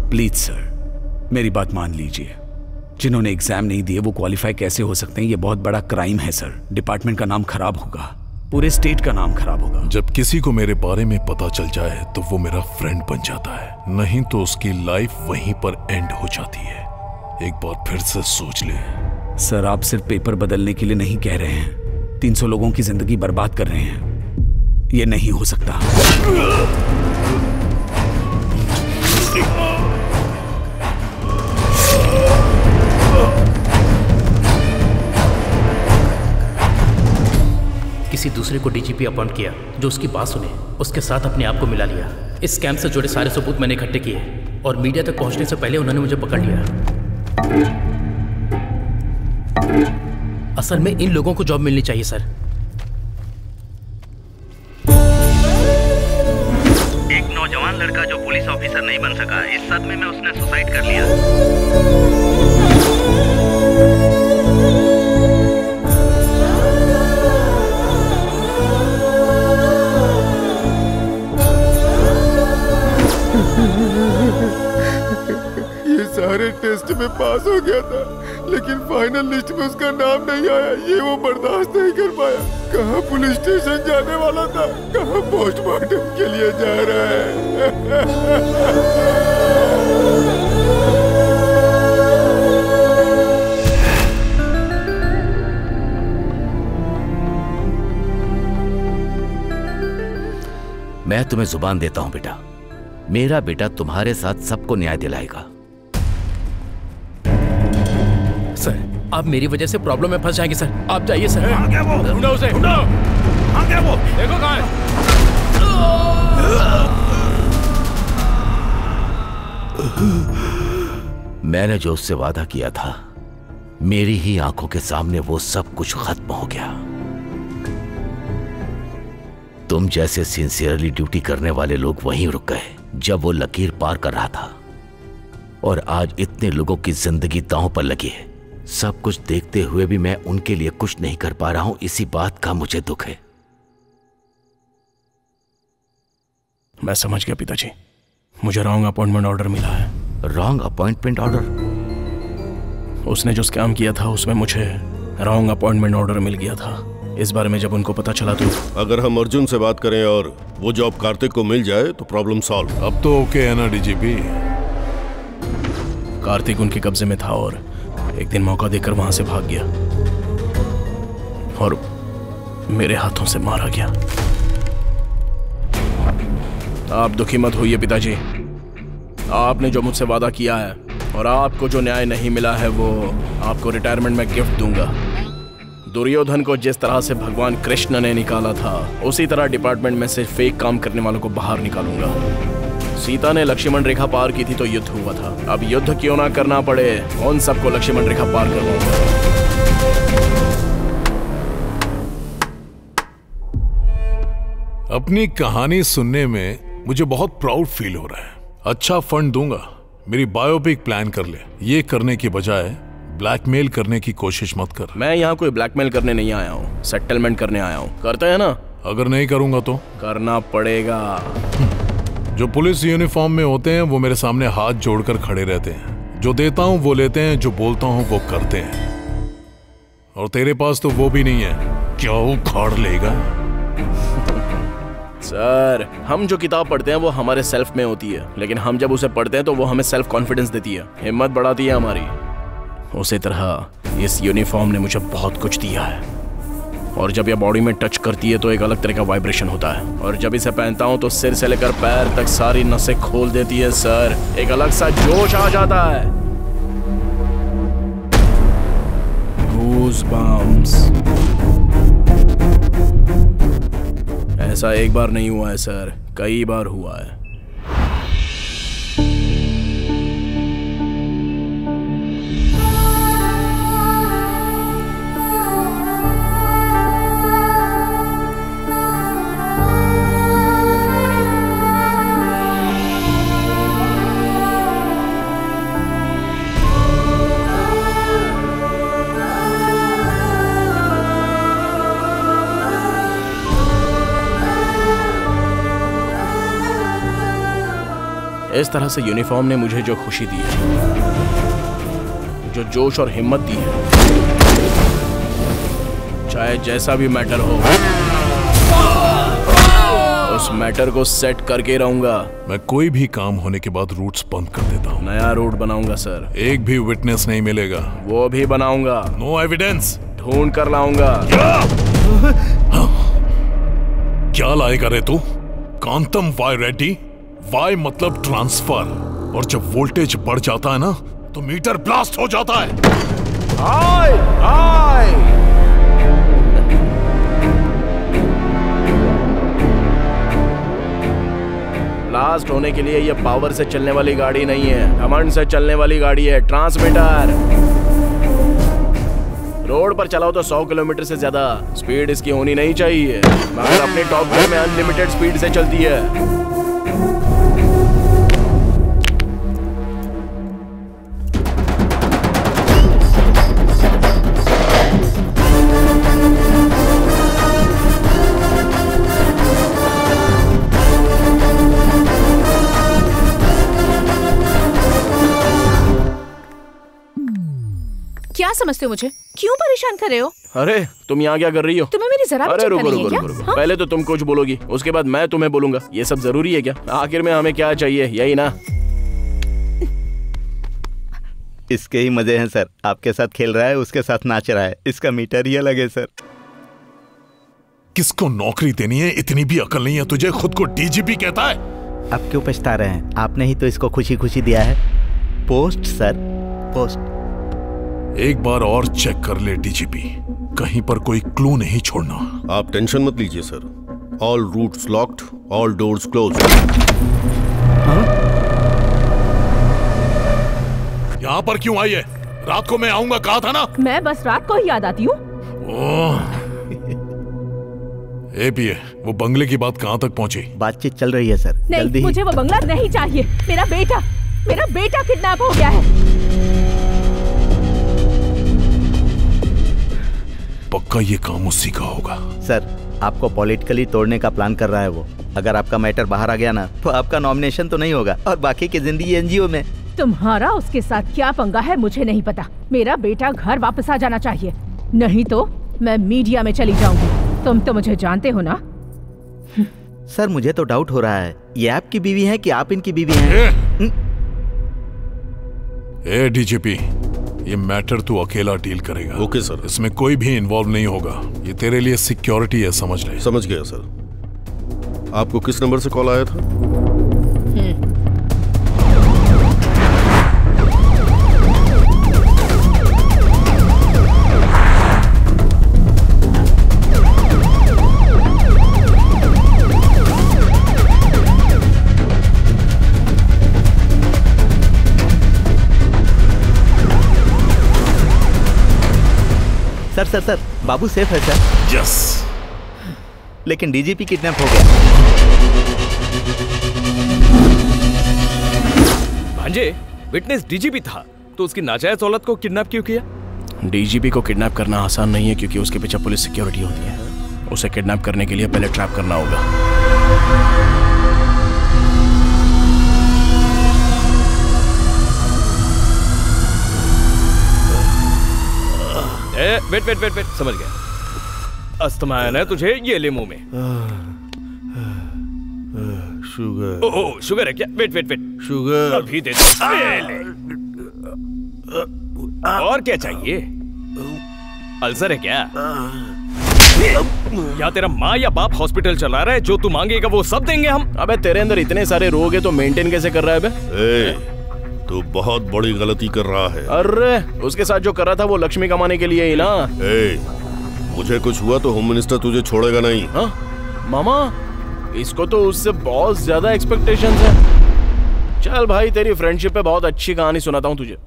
प्लीज सर, मेरी बात मान लीजिए। जिन्होंने एग्जाम नहीं दिए वो क्वालिफाई कैसे हो सकते हैं? ये बहुत बड़ा क्राइम है सर। डिपार्टमेंट का नाम खराब होगा, पूरे स्टेट का नाम खराब होगा। जब किसी को मेरे बारे में पता चल जाए तो वो मेरा फ्रेंड बन जाता है, नहीं तो उसकी लाइफ वहीं पर एंड हो जाती है। एक बार फिर से सोच ले। सर, आप सिर्फ पेपर बदलने के लिए नहीं कह रहे हैं, 300 लोगों की जिंदगी बर्बाद कर रहे हैं। ये नहीं हो सकता। किसी दूसरे को डीजीपी अपॉइंट किया जो उसकी बात सुने, उसके साथ अपने आप को मिला लिया। इस स्कैम से जुड़े सारे सबूत मैंने इकट्ठे किए और मीडिया तक पहुंचने से पहले उन्होंने मुझे पकड़ लिया। असल में इन लोगों को जॉब मिलनी चाहिए सर। एक नौजवान लड़का जो पुलिस ऑफिसर नहीं बन सका, इस सदमे में उसने सुसाइड कर लिया। ये सारे टेस्ट में पास हो गया था, लेकिन फाइनल लिस्ट में उसका नाम नहीं आया। ये वो बर्दाश्त नहीं कर पाया। कहाँ पुलिस स्टेशन जाने वाला था, कहाँ पोस्टमार्टम के लिए जा रहा है। मैं तुम्हें जुबान देता हूं बेटा, मेरा बेटा तुम्हारे साथ सबको न्याय दिलाएगा। सर, आप मेरी वजह से प्रॉब्लम में फंस जाएंगे सर। आप जाइए सर। क्या वो? ढूंढो उसे, ढूंढो। क्या वो? देखो कहाँ है? मैंने जो उससे वादा किया था, मेरी ही आंखों के सामने वो सब कुछ खत्म हो गया। तुम जैसे सिंसियरली ड्यूटी करने वाले लोग वहीं रुक गए जब वो लकीर पार कर रहा था, और आज इतने लोगों की जिंदगी दांव पर लगी है। सब कुछ देखते हुए भी मैं उनके लिए कुछ नहीं कर पा रहा हूं, इसी बात का मुझे दुख है। मैं समझ गया पिताजी, मुझे रॉन्ग अपॉइंटमेंट ऑर्डर मिला है। Wrong appointment order? उसने जो स्कैम किया था उसमें मुझे रॉन्ग अपॉइंटमेंट ऑर्डर मिल गया था। इस बारे में जब उनको पता चला तो अगर हम अर्जुन से बात करें और वो जॉब कार्तिक को मिल जाए तो प्रॉब्लम सॉल्व। अब तो ओके है ना डीजीपी? कार्तिक उनके कब्जे में था और एक दिन मौका देकर वहां से भाग गया और मेरे हाथों से मारा गया। आप दुखी मत होइए पिताजी, आपने जो मुझसे वादा किया है और आपको जो न्याय नहीं मिला है वो आपको रिटायरमेंट में गिफ्ट दूंगा। दुर्योधन को जिस तरह से भगवान कृष्ण ने निकाला था, उसी तरह डिपार्टमेंट में से फेक काम करने वालों को बाहर निकालूंगा। सीता ने लक्ष्मण रेखा पार की थी तो युद्ध हुआ था, अब युद्ध क्यों ना करना पड़े, उन सबको लक्ष्मण रेखा पार करवाऊंगा। अपनी कहानी सुनने में मुझे बहुत प्राउड फील हो रहा है। अच्छा फंड दूंगा, मेरी बायोपिक प्लान कर ले। ये करने की बजाय ब्लैकमेल करने की कोशिश मत कर। मैं यहाँ कोई ब्लैकमेल करने नहीं आया हूँ, सेटलमेंट करने आया हूँ। करते हैं ना? अगर नहीं करूंगा तो? करना पड़ेगा। जो पुलिस यूनिफॉर्म में होते हैं वो मेरे सामने हाथ जोड़कर खड़े रहते हैं। जो देता हूँ वो लेते हैं, जो बोलता हूँ वो करते हैं। और तेरे पास तो वो भी नहीं है, क्या उखाड़ लेगा? सर, हम जो किताब पढ़ते हैं वो हमारे सेल्फ में होती है, लेकिन हम जब उसे पढ़ते हैं तो वो हमें सेल्फ कॉन्फिडेंस देती है, हिम्मत बढ़ाती है हमारी। उसी तरह इस यूनिफॉर्म ने मुझे बहुत कुछ दिया है, और जब यह बॉडी में टच करती है तो एक अलग तरह का वाइब्रेशन होता है, और जब इसे पहनता हूं तो सिर से लेकर पैर तक सारी नसें खोल देती है सर। एक अलग सा जोश आ जाता है। गूज़बम्प्स। ऐसा एक बार नहीं हुआ है सर, कई बार हुआ है। इस तरह से यूनिफॉर्म ने मुझे जो खुशी दी है, जो जोश और हिम्मत दी है, चाहे जैसा भी मैटर हो, उस मैटर को सेट करके रहूंगा। मैं कोई भी काम होने के बाद रूट्स बंद कर देता हूँ। नया रूट बनाऊंगा सर। एक भी विटनेस नहीं मिलेगा। वो भी बनाऊंगा। No evidence. ढूंढ कर लाऊंगा। क्या लाएगा रे तू? कांतम वाई रेड्डी। वाई मतलब ट्रांसफर, और जब वोल्टेज बढ़ जाता है ना तो मीटर ब्लास्ट हो जाता है। आय, आय। ब्लास्ट होने के लिए ये पावर से चलने वाली गाड़ी नहीं है, घमंड से चलने वाली गाड़ी है। ट्रांसमीटर। रोड पर चलाओ तो 100 किलोमीटर से ज्यादा स्पीड इसकी होनी नहीं चाहिए, मगर अपने टॉप गियर में अनलिमिटेड स्पीड से चलती है। क्या समझते हो मुझे? क्यों परेशान कर रहे हो? अरे तुम यहाँ क्या कर रही हो? तुम्हें मेरी जरा भी चिंता नहीं है क्या? हाँ? पहले तो तुम कुछ बोलोगी, उसके बाद मैं तुम्हें बोलूंगा। ये सब जरूरी है क्या? आखिर में हमें क्या चाहिए, यही ना? इसके ही मजे हैं सर। आपके साथ खेल रहा है, उसके साथ नाच रहा है। इसका मीटर ही अलग है सर। किसको नौकरी देनी है, इतनी भी अकल नहीं है तुझे? खुद को डीजीपी कहता है। अब क्यों पछता रहे हैं? आपने ही तो इसको खुशी खुशी दिया है। Post sir, post. एक बार और चेक कर ले डीजीपी, कहीं पर कोई क्लू नहीं छोड़ना। आप टेंशन मत लीजिए sir. All routes locked, all doors closed. यहाँ पर क्यों आई है? रात को मैं आऊंगा कहा था ना। मैं बस रात को ही याद आती हूँ। एपीए, वो बंगले की बात कहाँ तक पहुँची? बातचीत चल रही है सर। नहीं, मुझे वो बंगला नहीं चाहिए। मेरा बेटा किडनैप हो गया है। पक्का ये काम उसी का होगा। सर, आपको पॉलिटिकली तोड़ने का प्लान कर रहा है वो। अगर आपका मैटर बाहर आ गया ना तो आपका नॉमिनेशन तो नहीं होगा और बाकी की जिंदगी एनजीओ में। तुम्हारा उसके साथ क्या पंगा है मुझे नहीं पता। मेरा बेटा घर वापस आ जाना चाहिए, नहीं तो मैं मीडिया में चली जाऊंगी। तुम तो मुझे जानते हो ना। सर, मुझे तो डाउट हो रहा है, ये आपकी बीवी है कि आप इनकी बीवी हैं? ए डीजीपी, ये मैटर तू अकेला डील करेगा। Okay sir. इसमें कोई भी इन्वॉल्व नहीं होगा। ये तेरे लिए सिक्योरिटी है, समझ ले। समझ गया सर। आपको किस नंबर से कॉल आया था? सर, बाबू सेफ है सर। यस। लेकिन डीजीपी किडनैप हो गया। भांजे, विटनेस डीजीपी था तो उसकी नाजायज औलत को किडनैप क्यों किया? डीजीपी को किडनैप करना आसान नहीं है क्योंकि उसके पीछे पुलिस सिक्योरिटी होती है। उसे किडनैप करने के लिए पहले ट्रैप करना होगा। वेट, समझ गया। अस्थमायन है तुझे, ये ले मुंह में। शुगर। ओह, शुगर है क्या? वेट। शुगर अभी दे। और क्या चाहिए? अल्सर है क्या? या तेरा माँ या बाप हॉस्पिटल चला रहा है? जो तू मांगेगा वो सब देंगे हम। अबे तेरे अंदर इतने सारे रोग है तो मेंटेन कैसे कर रहा है बे? तो बहुत बड़ी गलती कर रहा है। अरे उसके साथ जो कर रहा था वो लक्ष्मी कमाने के लिए ही ना। मुझे कुछ हुआ तो होम मिनिस्टर तुझे छोड़ेगा नहीं। हाँ मामा, इसको तो उससे बहुत ज्यादा एक्सपेक्टेशंस है। चल भाई, तेरी फ्रेंडशिप पे बहुत अच्छी कहानी सुनाता हूँ तुझे।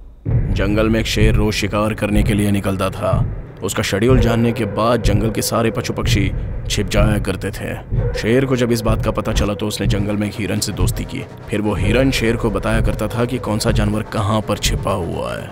जंगल में एक शेर रोज शिकार करने के लिए निकलता था। उसका शेड्यूल जानने के बाद जंगल के सारे पशु पक्षी छिप जाया करते थे। शेर को जब इस बात का पता चला तो उसने जंगल में एक हिरन से दोस्ती की। फिर वो हिरन शेर को बताया करता था कि कौन सा जानवर कहाँ पर छिपा हुआ है,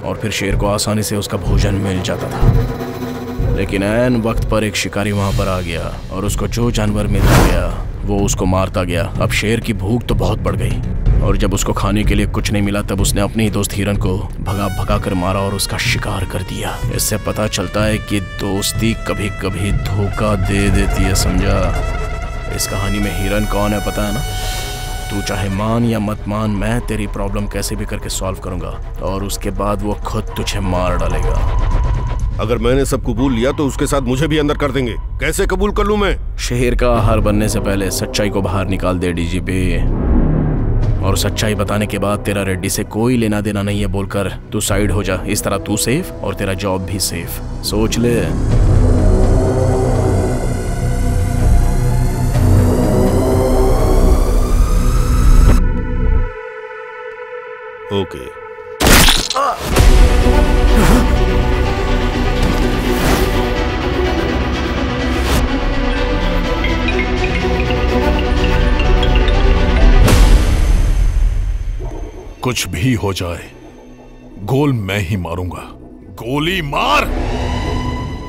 और फिर शेर को आसानी से उसका भोजन मिल जाता था। लेकिन ऐन वक्त पर एक शिकारी वहाँ पर आ गया और उसको जो जानवर मिलता गया वो उसको मारता गया। अब शेर की भूख तो बहुत बढ़ गई, और जब उसको खाने के लिए कुछ नहीं मिला तब उसने अपने ही दोस्त हिरन को भगा कर मारा और उसका शिकार कर दिया। इससे पता चलता है कि दोस्ती कभी कभी धोखा दे देती है, समझा? इस कहानी में हिरन कौन है पता है ना? तू चाहे मान या मत मान, मैं तेरी प्रॉब्लम कैसे भी करके सॉल्व करूंगा और उसके बाद वो खुद तुझे मार डालेगा। अगर मैंने सब कबूल लिया तो उसके साथ मुझे भी अंदर कर देंगे। कैसे कबूल कर लूं मैं? शेर का आहार बनने से पहले सच्चाई को बाहर निकाल दे डीजीपी। और सच्चाई बताने के बाद तेरा रेड्डी से कोई लेना देना नहीं है बोलकर तू साइड हो जा। इस तरह तू सेफ और तेरा जॉब भी सेफ। सोच ले। ओके। कुछ भी हो जाए, गोल मैं ही मारूंगा। गोली मार।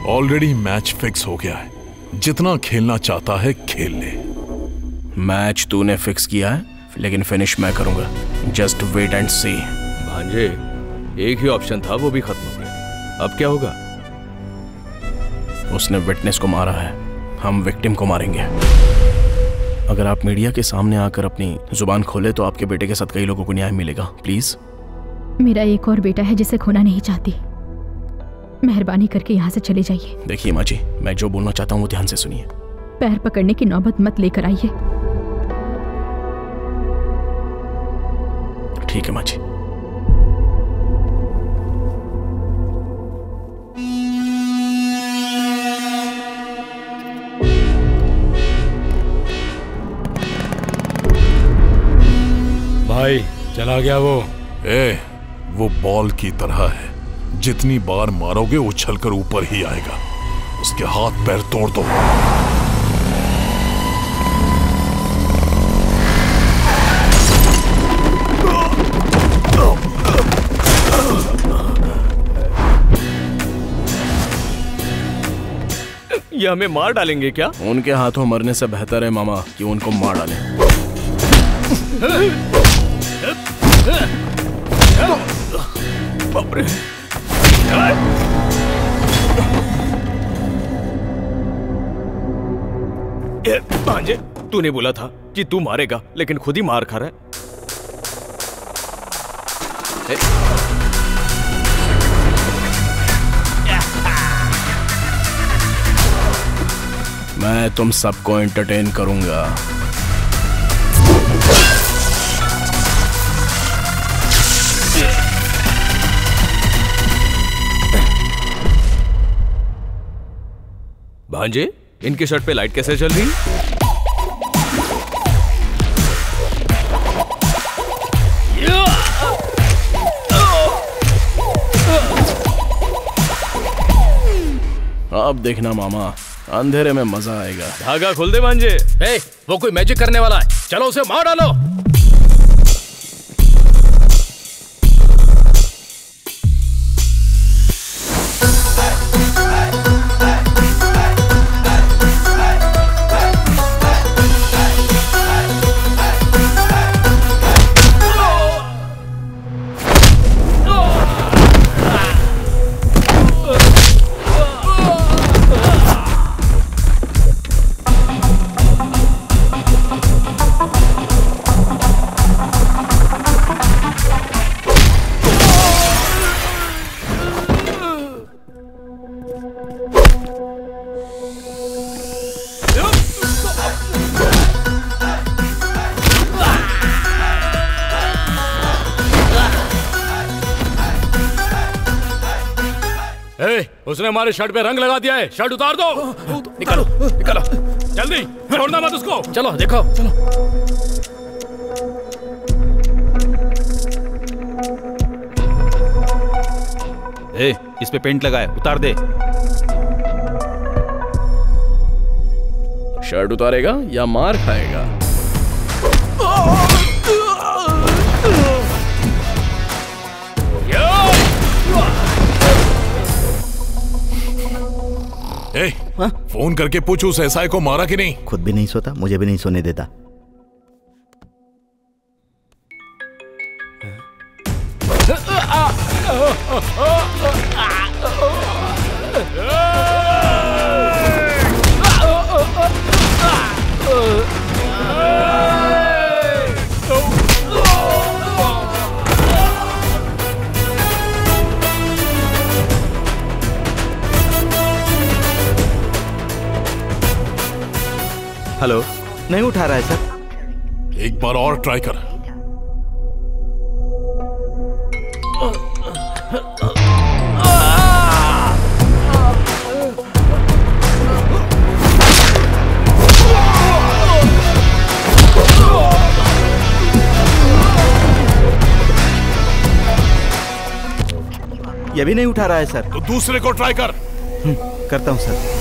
ऑलरेडी मैच फिक्स हो गया है। जितना खेलना चाहता है खेल ले। मैच तूने फिक्स किया है, लेकिन फिनिश मैं करूंगा। जस्ट वेट एंड सी। भांजे, एक ही ऑप्शन था, वो भी खत्म हो गया। अब क्या होगा? उसने विटनेस को मारा है, हम विक्टिम को मारेंगे। अगर आप मीडिया के सामने आकर अपनी जुबान खोले तो आपके बेटे के साथ कई लोगों को न्याय मिलेगा। प्लीज। मेरा एक और बेटा है जिसे खोना नहीं चाहती। मेहरबानी करके यहाँ से चले जाइए। देखिए माँ जी, मैं जो बोलना चाहता हूँ वो ध्यान से सुनिए। पैर पकड़ने की नौबत मत लेकर आइए। ठीक है माँ जी। भाई चला गया वो बॉल की तरह है। जितनी बार मारोगे उछलकर ऊपर ही आएगा। उसके हाथ पैर तोड़ दो। ये हमें मार डालेंगे क्या? उनके हाथों मरने से बेहतर है मामा कि उनको मार डालें। बाप रे। भांजे, तूने बोला था कि तू मारेगा, लेकिन खुद ही मार खा रहा है। मैं तुम सबको एंटरटेन करूंगा। भांजे, इनके शर्ट पे लाइट कैसे चल रही? अब देखना मामा, अंधेरे में मजा आएगा। धागा खोल दे भांजे। ए, वो कोई मैजिक करने वाला है, चलो उसे मार डालो। उसने हमारे शर्ट पे रंग लगा दिया है। शर्ट उतार दो। निकालो निकालो, जल्दी, छोड़ना मत उसको। चलो देखो, चलो। इस पे पेंट लगा है, उतार दे। शर्ट उतारेगा या मार खाएगा? फोन करके पूछ उस एसआई को मारा कि नहीं। खुद भी नहीं सोता, मुझे भी नहीं सोने देता। हेलो, नहीं उठा रहा है सर। एक बार और ट्राई कर। ये भी नहीं उठा रहा है सर। तो दूसरे को ट्राई कर। करता हूं सर।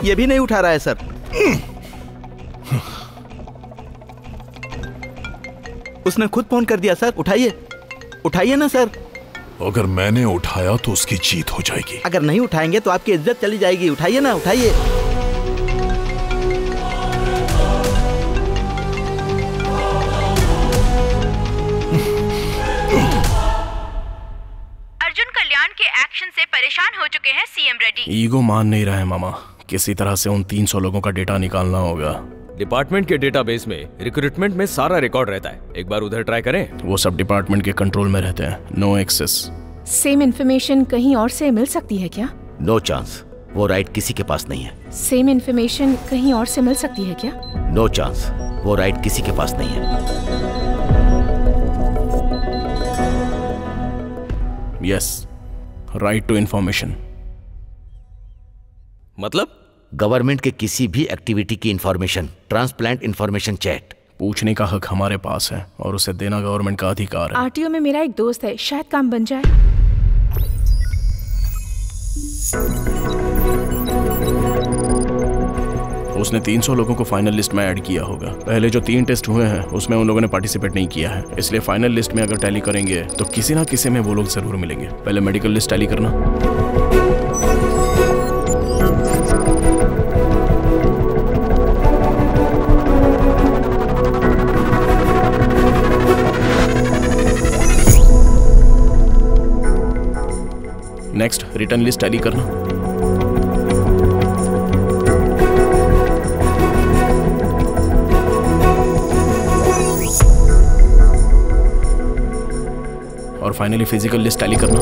ये भी नहीं उठा रहा है सर। उसने खुद फोन कर दिया सर। उठाइए, उठाइए ना सर। अगर मैंने उठाया तो उसकी जीत हो जाएगी। अगर नहीं उठाएंगे तो आपकी इज्जत चली जाएगी। उठाइए ना, उठाइए। अर्जुन कल्याण के एक्शन से परेशान हो चुके हैं सीएम रेड्डी। ईगो मान नहीं रहा है मामा। किसी तरह से उन 300 लोगों का डेटा निकालना होगा। डिपार्टमेंट के डेटाबेस में रिक्रूटमेंट में सारा रिकॉर्ड रहता है। एक बार उधर ट्राई करें। वो सब डिपार्टमेंट के कंट्रोल में रहते हैं। No access. सेम इन्फॉर्मेशन कहीं और से मिल सकती है क्या? No chance. वो राइट किसी के पास नहीं है। सेम इन्फॉर्मेशन कहीं और से मिल सकती है क्या? No chance. वो राइट किसी के पास नहीं है। Yes, right to information. मतलब गवर्नमेंट के किसी भी एक्टिविटी की इंफॉर्मेशन, ट्रांसप्लांट इंफॉर्मेशन चैट। पूछने का हक हमारे पास है और उसे देना गवर्नमेंट का अधिकार है। आरटीओ में मेरा एक दोस्त है, शायद काम बन जाए। उसने 300 लोगों को फाइनल लिस्ट में ऐड किया होगा। पहले जो 3 टेस्ट हुए हैं उसमें उन लोगों ने पार्टिसिपेट नहीं किया है, इसलिए फाइनल लिस्ट में अगर टैली करेंगे तो किसी ना किसी में वो लोग जरूर मिलेंगे। पहले मेडिकल लिस्ट टैली करना। नेक्स्ट रिटर्न लिस्ट टैली करना। और फाइनली फिजिकल लिस्ट टैली करना।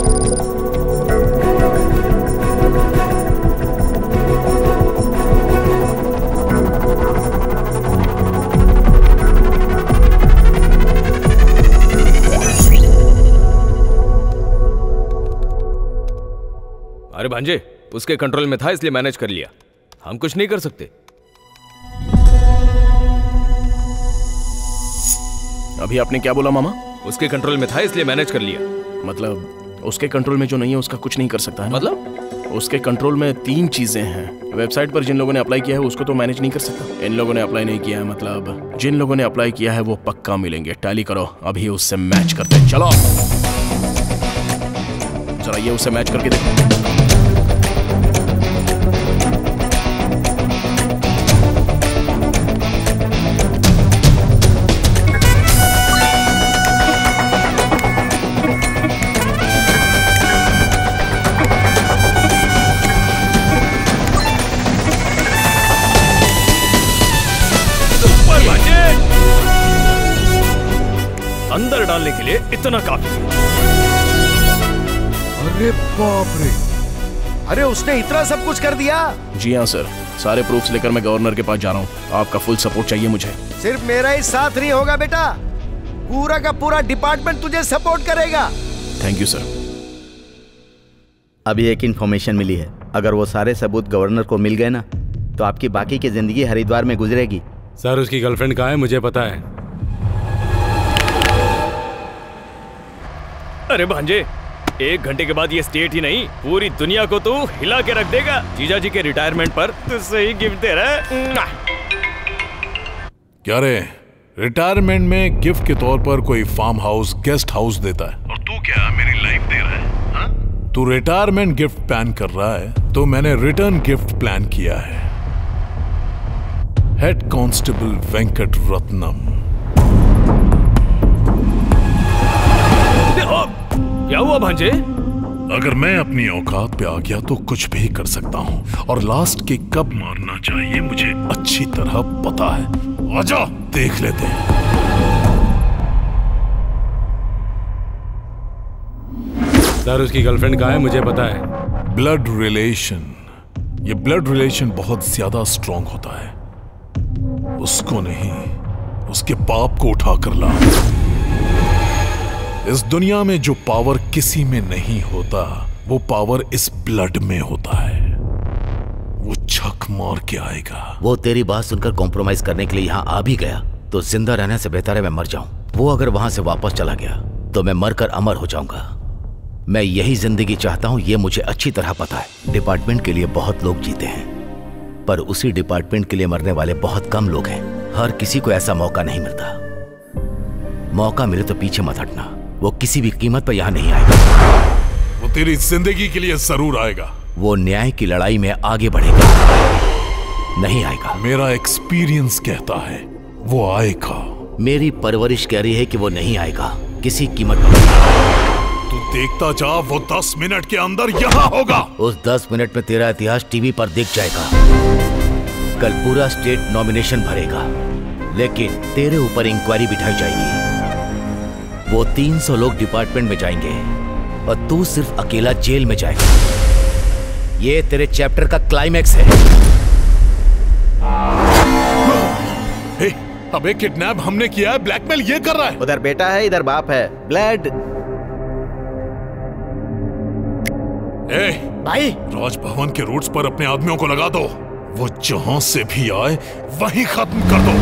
अरे भांजे, उसके कंट्रोल में था इसलिए मैनेज कर लिया। हम कुछ नहीं कर सकते। अभी आपने क्या बोला मामा? उसके कंट्रोल में था इसलिए मैनेज कर लिया। मतलब उसके कंट्रोल में जो नहीं है उसका कुछ नहीं कर सकता है? मतलब उसके कंट्रोल में 3 चीजें हैं। वेबसाइट पर जिन लोगों ने अप्लाई किया है उसको तो मैनेज नहीं कर सकता। इन लोगों ने अप्लाई नहीं किया है, मतलब जिन लोगों ने अप्लाई किया है वो पक्का मिलेंगे। टैली करो, अभी उससे मैच करते हैं। चलो जरा ये उससे मैच करके देखो। अंदर डालने के लिए इतना काफी। अरे बाप रे, अरे उसने इतना सब कुछ कर दिया। जी हाँ सर, सारे प्रूफ्स लेकर मैं गवर्नर के पास जा रहा हूँ। आपका फुल सपोर्ट चाहिए मुझे। सिर्फ मेरा ही साथ नहीं होगा बेटा, पूरा का पूरा डिपार्टमेंट तुझे सपोर्ट करेगा। Thank you sir. अभी एक इंफॉर्मेशन मिली है, अगर वो सारे सबूत गवर्नर को मिल गए ना तो आपकी बाकी की जिंदगी हरिद्वार में गुजरेगी। सर उसकी गर्लफ्रेंड कहाँ है मुझे पता है। अरे भांजे, 1 घंटे के बाद ये स्टेट ही नहीं पूरी दुनिया को तू हिला के रख देगा। जीजा जी के रिटायरमेंट पर तुझसे ही गिफ्ट दे रहा है। क्या रे, रिटायरमेंट में गिफ्ट के तौर पर कोई फार्म हाउस, गेस्ट हाउस देता है और तू क्या मेरी लाइफ दे रहा है? हा? तू रिटायरमेंट गिफ्ट प्लान कर रहा है तो मैंने रिटर्न गिफ्ट प्लान किया है। Head constable Venkat Ratnam. क्या हुआ भांजे? अगर मैं अपनी औकात पे आ गया तो कुछ भी कर सकता हूँ और लास्ट के कब मारना चाहिए मुझे अच्छी तरह पता है। आजा देख लेते हैं। सर उसकी गर्लफ्रेंड कहाँ है मुझे पता है। ब्लड रिलेशन, ये ब्लड रिलेशन बहुत ज्यादा स्ट्रांग होता है। उसको नहीं, उसके बाप को उठा कर ला। इस दुनिया में जो पावर किसी में नहीं होता वो पावर इस ब्लड में होता है। वो छक मार के आएगा। वो तेरी बात सुनकर कॉम्प्रोमाइज करने के लिए यहाँ आ भी गया तो जिंदा रहने से बेहतर है मैं मर जाऊं। वो अगर वहां से वापस चला गया तो मैं मरकर अमर हो जाऊंगा। मैं यही जिंदगी चाहता हूं, ये मुझे अच्छी तरह पता है। डिपार्टमेंट के लिए बहुत लोग जीते हैं पर उसी डिपार्टमेंट के लिए मरने वाले बहुत कम लोग हैं। हर किसी को ऐसा मौका नहीं मिलता। मौका मिले तो पीछे मत हटना, वो किसी भी कीमत पर यहाँ नहीं आएगा। वो तेरी जिंदगी के लिए जरूर आएगा। वो न्याय की लड़ाई में आगे बढ़ेगा, नहीं आएगा। मेरा एक्सपीरियंस कहता है वो आएगा। मेरी परवरिश कह रही है कि वो नहीं आएगा किसी कीमत पर। तू देखता जा, वो 10 मिनट के अंदर यहाँ होगा। उस 10 मिनट में तेरा इतिहास टीवी पर दिख जाएगा। कल पूरा स्टेट नॉमिनेशन भरेगा लेकिन तेरे ऊपर इंक्वायरी बिठाई जाएगी। वो 300 लोग डिपार्टमेंट में जाएंगे और तू सिर्फ अकेला जेल में जाएगा। ये तेरे चैप्टर का क्लाइमैक्स है। अबे किडनैप हमने किया है, ब्लैकमेल ये कर रहा है। उधर बेटा है इधर बाप है। ब्लड भाई, राजभवन के रूट्स पर अपने आदमियों को लगा दो। वो जहां से भी आए वहीं खत्म कर दो।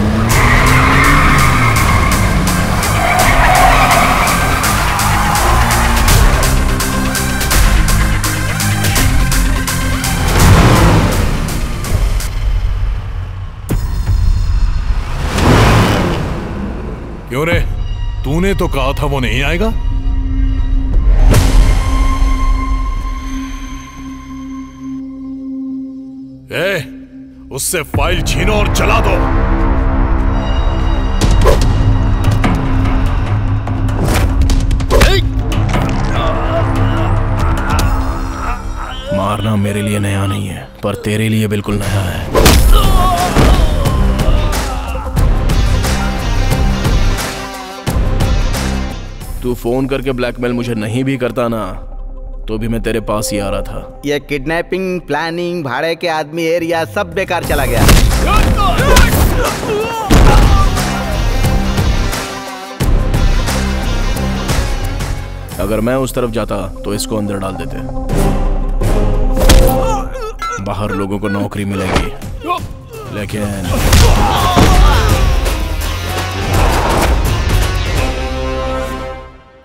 क्यों रे, तूने तो कहा था वो नहीं आएगा। उससे फाइल छीनो और जला दो। मारना मेरे लिए नया नहीं है पर तेरे लिए बिल्कुल नया है। तू फोन करके ब्लैकमेल मुझे नहीं भी करता ना तो भी मैं तेरे पास ही आ रहा था। ये किडनैपिंग, प्लानिंग, भाड़े के आदमी, एरिया सब बेकार चला गया। अगर मैं उस तरफ जाता तो इसको अंदर डाल देते। बाहर लोगों को नौकरी मिलेगी लेकिन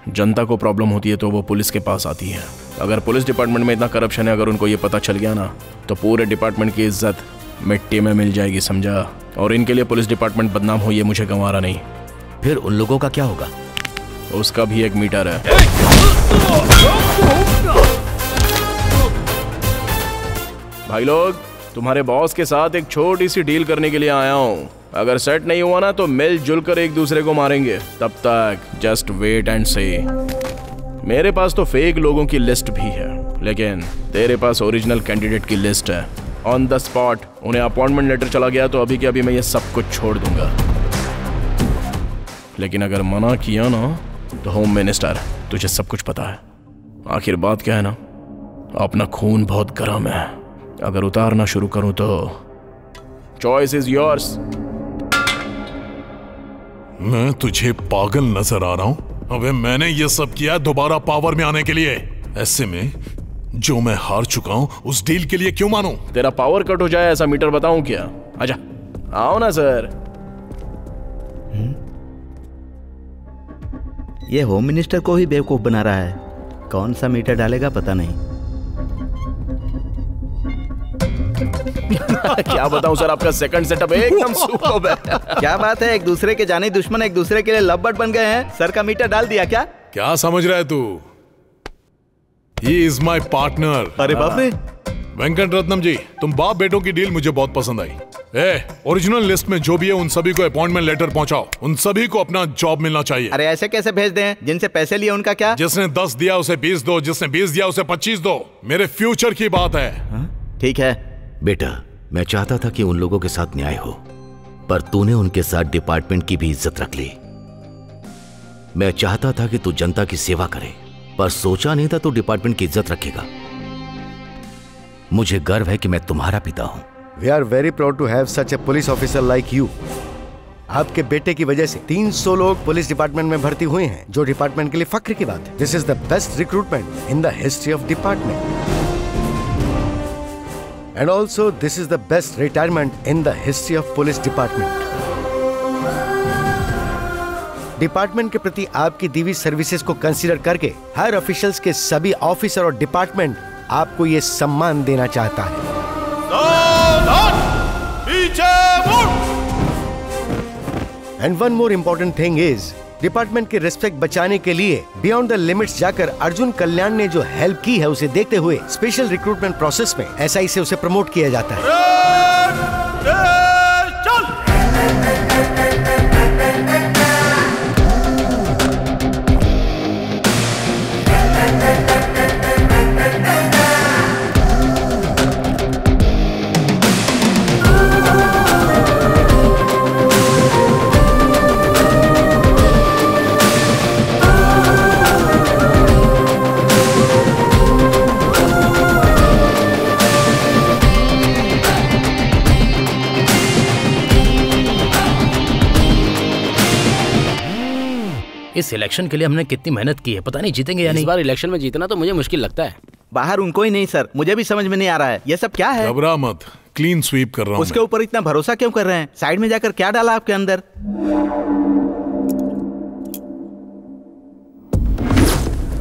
जनता को प्रॉब्लम होती है तो वो पुलिस के पास आती है। अगर पुलिस डिपार्टमेंट में इतना करप्शन है, अगर उनको ये पता चल गया ना तो पूरे डिपार्टमेंट की इज्जत मिट्टी में मिल जाएगी, समझा। और इनके लिए पुलिस डिपार्टमेंट बदनाम हो ये मुझे गंवारा नहीं। फिर उन लोगों का क्या होगा? उसका भी एक मीटर है। भाई लोग, तुम्हारे बॉस के साथ एक छोटी सी डील करने के लिए आया हूँ। अगर सेट नहीं हुआ ना तो मिलजुल कर एक दूसरे को मारेंगे। तब तक जस्ट वेट एंड सी। मेरे पास तो फेक लोगों की लिस्ट भी है लेकिन तेरे पास ओरिजिनल कैंडिडेट की लिस्ट है। ऑन द स्पॉट उन्हें अपॉइंटमेंट लेटर चला गया तो अभी के अभी मैं ये सब कुछ छोड़ दूंगा। लेकिन अगर मना किया ना तो होम मिनिस्टर, तुझे सब कुछ पता है। आखिर बात क्या है ना, अपना खून बहुत गर्म है। अगर उतारना शुरू करूं तो चॉइस इज योर्स। मैं तुझे पागल नजर आ रहा हूं? अबे मैंने ये सब किया दोबारा पावर में आने के लिए। ऐसे में जो मैं हार चुका हूं उस डील के लिए क्यों मानूं? तेरा पावर कट हो जाए ऐसा मीटर बताऊं क्या? आजा, आओ ना सर। ये होम मिनिस्टर को ही बेवकूफ बना रहा है। कौन सा मीटर डालेगा पता नहीं। क्या बताऊं सर, आपका सेकंड सेटअप एकदम सुपर्ब है। क्या बात है, एक दूसरे के जाने दुश्मन एक दूसरे के लिए लव बर्ड बन गए हैं। सर का मीटर डाल दिया क्या? क्या समझ रहा है तू? He is my partner। अरे बाप रे, वेंकट रत्नम जी, तुम बाप बेटों की डील मुझे बहुत पसंद आई। ओरिजिनल लिस्ट में जो भी है उन सभी को अपॉइंटमेंट लेटर पहुंचाओ। उन सभी को अपना जॉब मिलना चाहिए। अरे ऐसे कैसे भेज दें? जिनसे पैसे लिए उनका क्या? जिसने 10 दिया उसे 20 दो, जिसने 20 दिया उसे 25 दो। मेरे फ्यूचर की बात है। ठीक है बेटा, मैं चाहता था कि उन लोगों के साथ न्याय हो, पर तूने उनके साथ डिपार्टमेंट की भी इज्जत रख ली। मैं चाहता था कि तू जनता की सेवा करे, पर सोचा नहीं था तू डिपार्टमेंट की इज्जत रखेगा। मुझे गर्व है कि मैं तुम्हारा पिता हूं। We are very proud to have such a police officer like you. आपके बेटे की वजह से 300 लोग पुलिस डिपार्टमेंट में भर्ती हुए हैं, जो डिपार्टमेंट के लिए फख्र की बात है। This is the best recruitment in the history of department. And also this is the best retirement in the history of police department. Department के प्रति आपकी दी हुई सर्विसेज को कंसीडर करके हायर ऑफिशियल्स के सभी ऑफिसर और डिपार्टमेंट आपको ये सम्मान देना चाहता है। And one more important thing is, department के रिस्पेक्ट बचाने के लिए बियॉन्ड द लिमिट्स जाकर अर्जुन कल्याण ने जो हेल्प की है उसे देखते हुए स्पेशल रिक्रूटमेंट प्रोसेस में एसआई से उसे प्रमोट किया जाता है। इस इलेक्शन के लिए हमने कितनी मेहनत की है, पता नहीं जीतेंगे या नहीं। इस बार इलेक्शन में जीतना तो मुझे मुश्किल लगता है। बाहर उनको ही नहीं सर, मुझे भी समझ में नहीं आ रहा है ये सब क्या है। घबरा मत, क्लीन स्वीप कर रहा हूं। उसके ऊपर इतना भरोसा क्यों कर रहे हैं? साइड में जाकर क्या डाला आपके अंदर?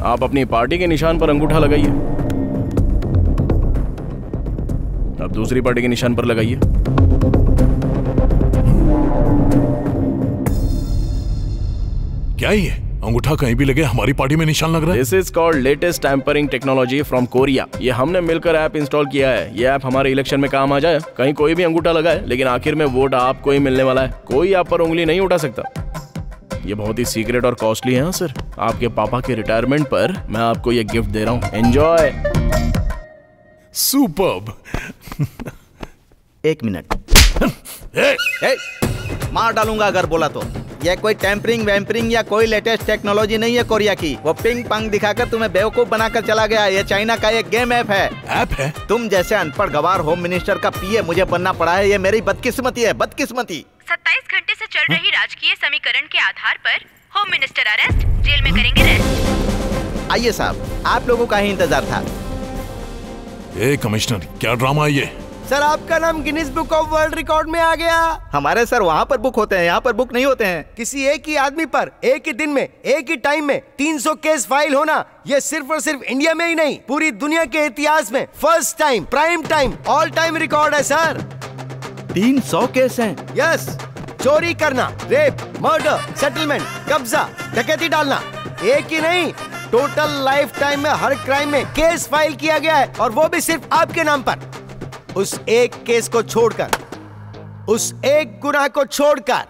आप अपनी पार्टी के निशान पर अंगूठा लगाइए, अब दूसरी पार्टी के निशान पर लगाइए। क्या ये अंगूठा कहीं भी लगे हमारी पार्टी में निशान लग रहा है? This is called latest tampering technology from Korea. ये हमने मिलकर ऐप इंस्टॉल किया है। ये ऐप हमारे इलेक्शन में काम आ जाए। कहीं कोई भी अंगूठा लगाए, लेकिन आखिर में वोट आपको ही मिलने वाला है। कोई आप पर उंगली नहीं उठा सकता। ये बहुत ही सीक्रेट और कॉस्टली है सर। आपके पापा के रिटायरमेंट पर मैं आपको ये गिफ्ट दे रहा हूँ। एंजॉय। सुपर्ब। एक मिनट। मार डालूंगा अगर बोला तो। ये कोई टेम्परिंग वैम्परिंग या कोई लेटेस्ट टेक्नोलॉजी नहीं है कोरिया की। वो पिंग पंग दिखाकर तुम्हें बेवकूफ बनाकर चला गया। ये चाइना का एक गेम ऐप है। ऐप है? तुम जैसे अनपढ़ गवार होम मिनिस्टर का पीए मुझे बनना पड़ा है। ये मेरी बदकिस्मती है, बदकिस्मती। 27 घंटे से चल रही राजकीय समीकरण के आधार पर होम मिनिस्टर अरेस्ट, जेल में करेंगे रेस्ट। आइए साहब, आप लोगों का ही इंतजार था। कमिश्नर, क्या ड्रामा है ये? सर, आपका नाम Guinness book of world record में आ गया। हमारे सर वहाँ पर बुक होते हैं, यहाँ पर बुक नहीं होते हैं। किसी एक ही आदमी पर एक ही दिन में एक ही टाइम में 300 केस फाइल होना, ये सिर्फ और सिर्फ इंडिया में ही नहीं, पूरी दुनिया के इतिहास में first time, prime time, all time record है सर। 300 केस हैं? यस। चोरी करना, रेप, मर्डर, सेटलमेंट, कब्जा, डकैती डालना, एक ही नहीं, टोटल लाइफ टाइम में हर क्राइम में केस फाइल किया गया है, और वो भी सिर्फ आपके नाम पर। उस एक केस को छोड़कर, उस एक गुनाह को छोड़कर।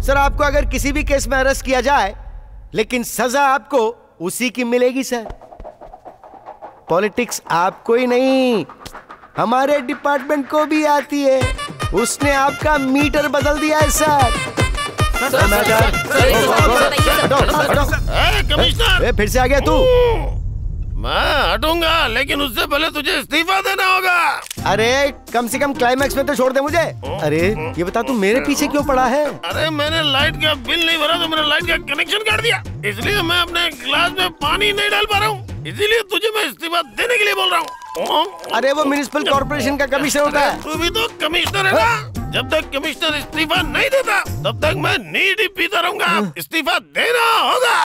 सर, आपको अगर किसी भी केस में अरेस्ट किया जाए, लेकिन सजा आपको उसी की मिलेगी सर। पॉलिटिक्स आपको ही नहीं, हमारे डिपार्टमेंट को भी आती है। उसने आपका मीटर बदल दिया है सर। कमिश्नर, फिर से आ गया तू? मैं हटूंगा, लेकिन उससे पहले तुझे इस्तीफा देना होगा। अरे कम से कम क्लाइमैक्स में तो छोड़ दे मुझे। अरे ये बता, तू मेरे पीछे क्यों पड़ा है? अरे मैंने लाइट का बिल नहीं भरा तो मैंने लाइट का कनेक्शन काट दिया, इसलिए मैं अपने गिलास में पानी नहीं डाल पा रहा हूँ। इसीलिए तुझे मैं इस्तीफा देने के लिए बोल रहा हूँ। अरे वो म्युनिसिपल कॉर्पोरेशन का कमिश्नर होता है। तू भी तो कमिश्नर है ना। जब तक कमिश्नर इस्तीफा नहीं देता, तब तक मैं नीड ही पीता रहूंगा। इस्तीफा देना होगा।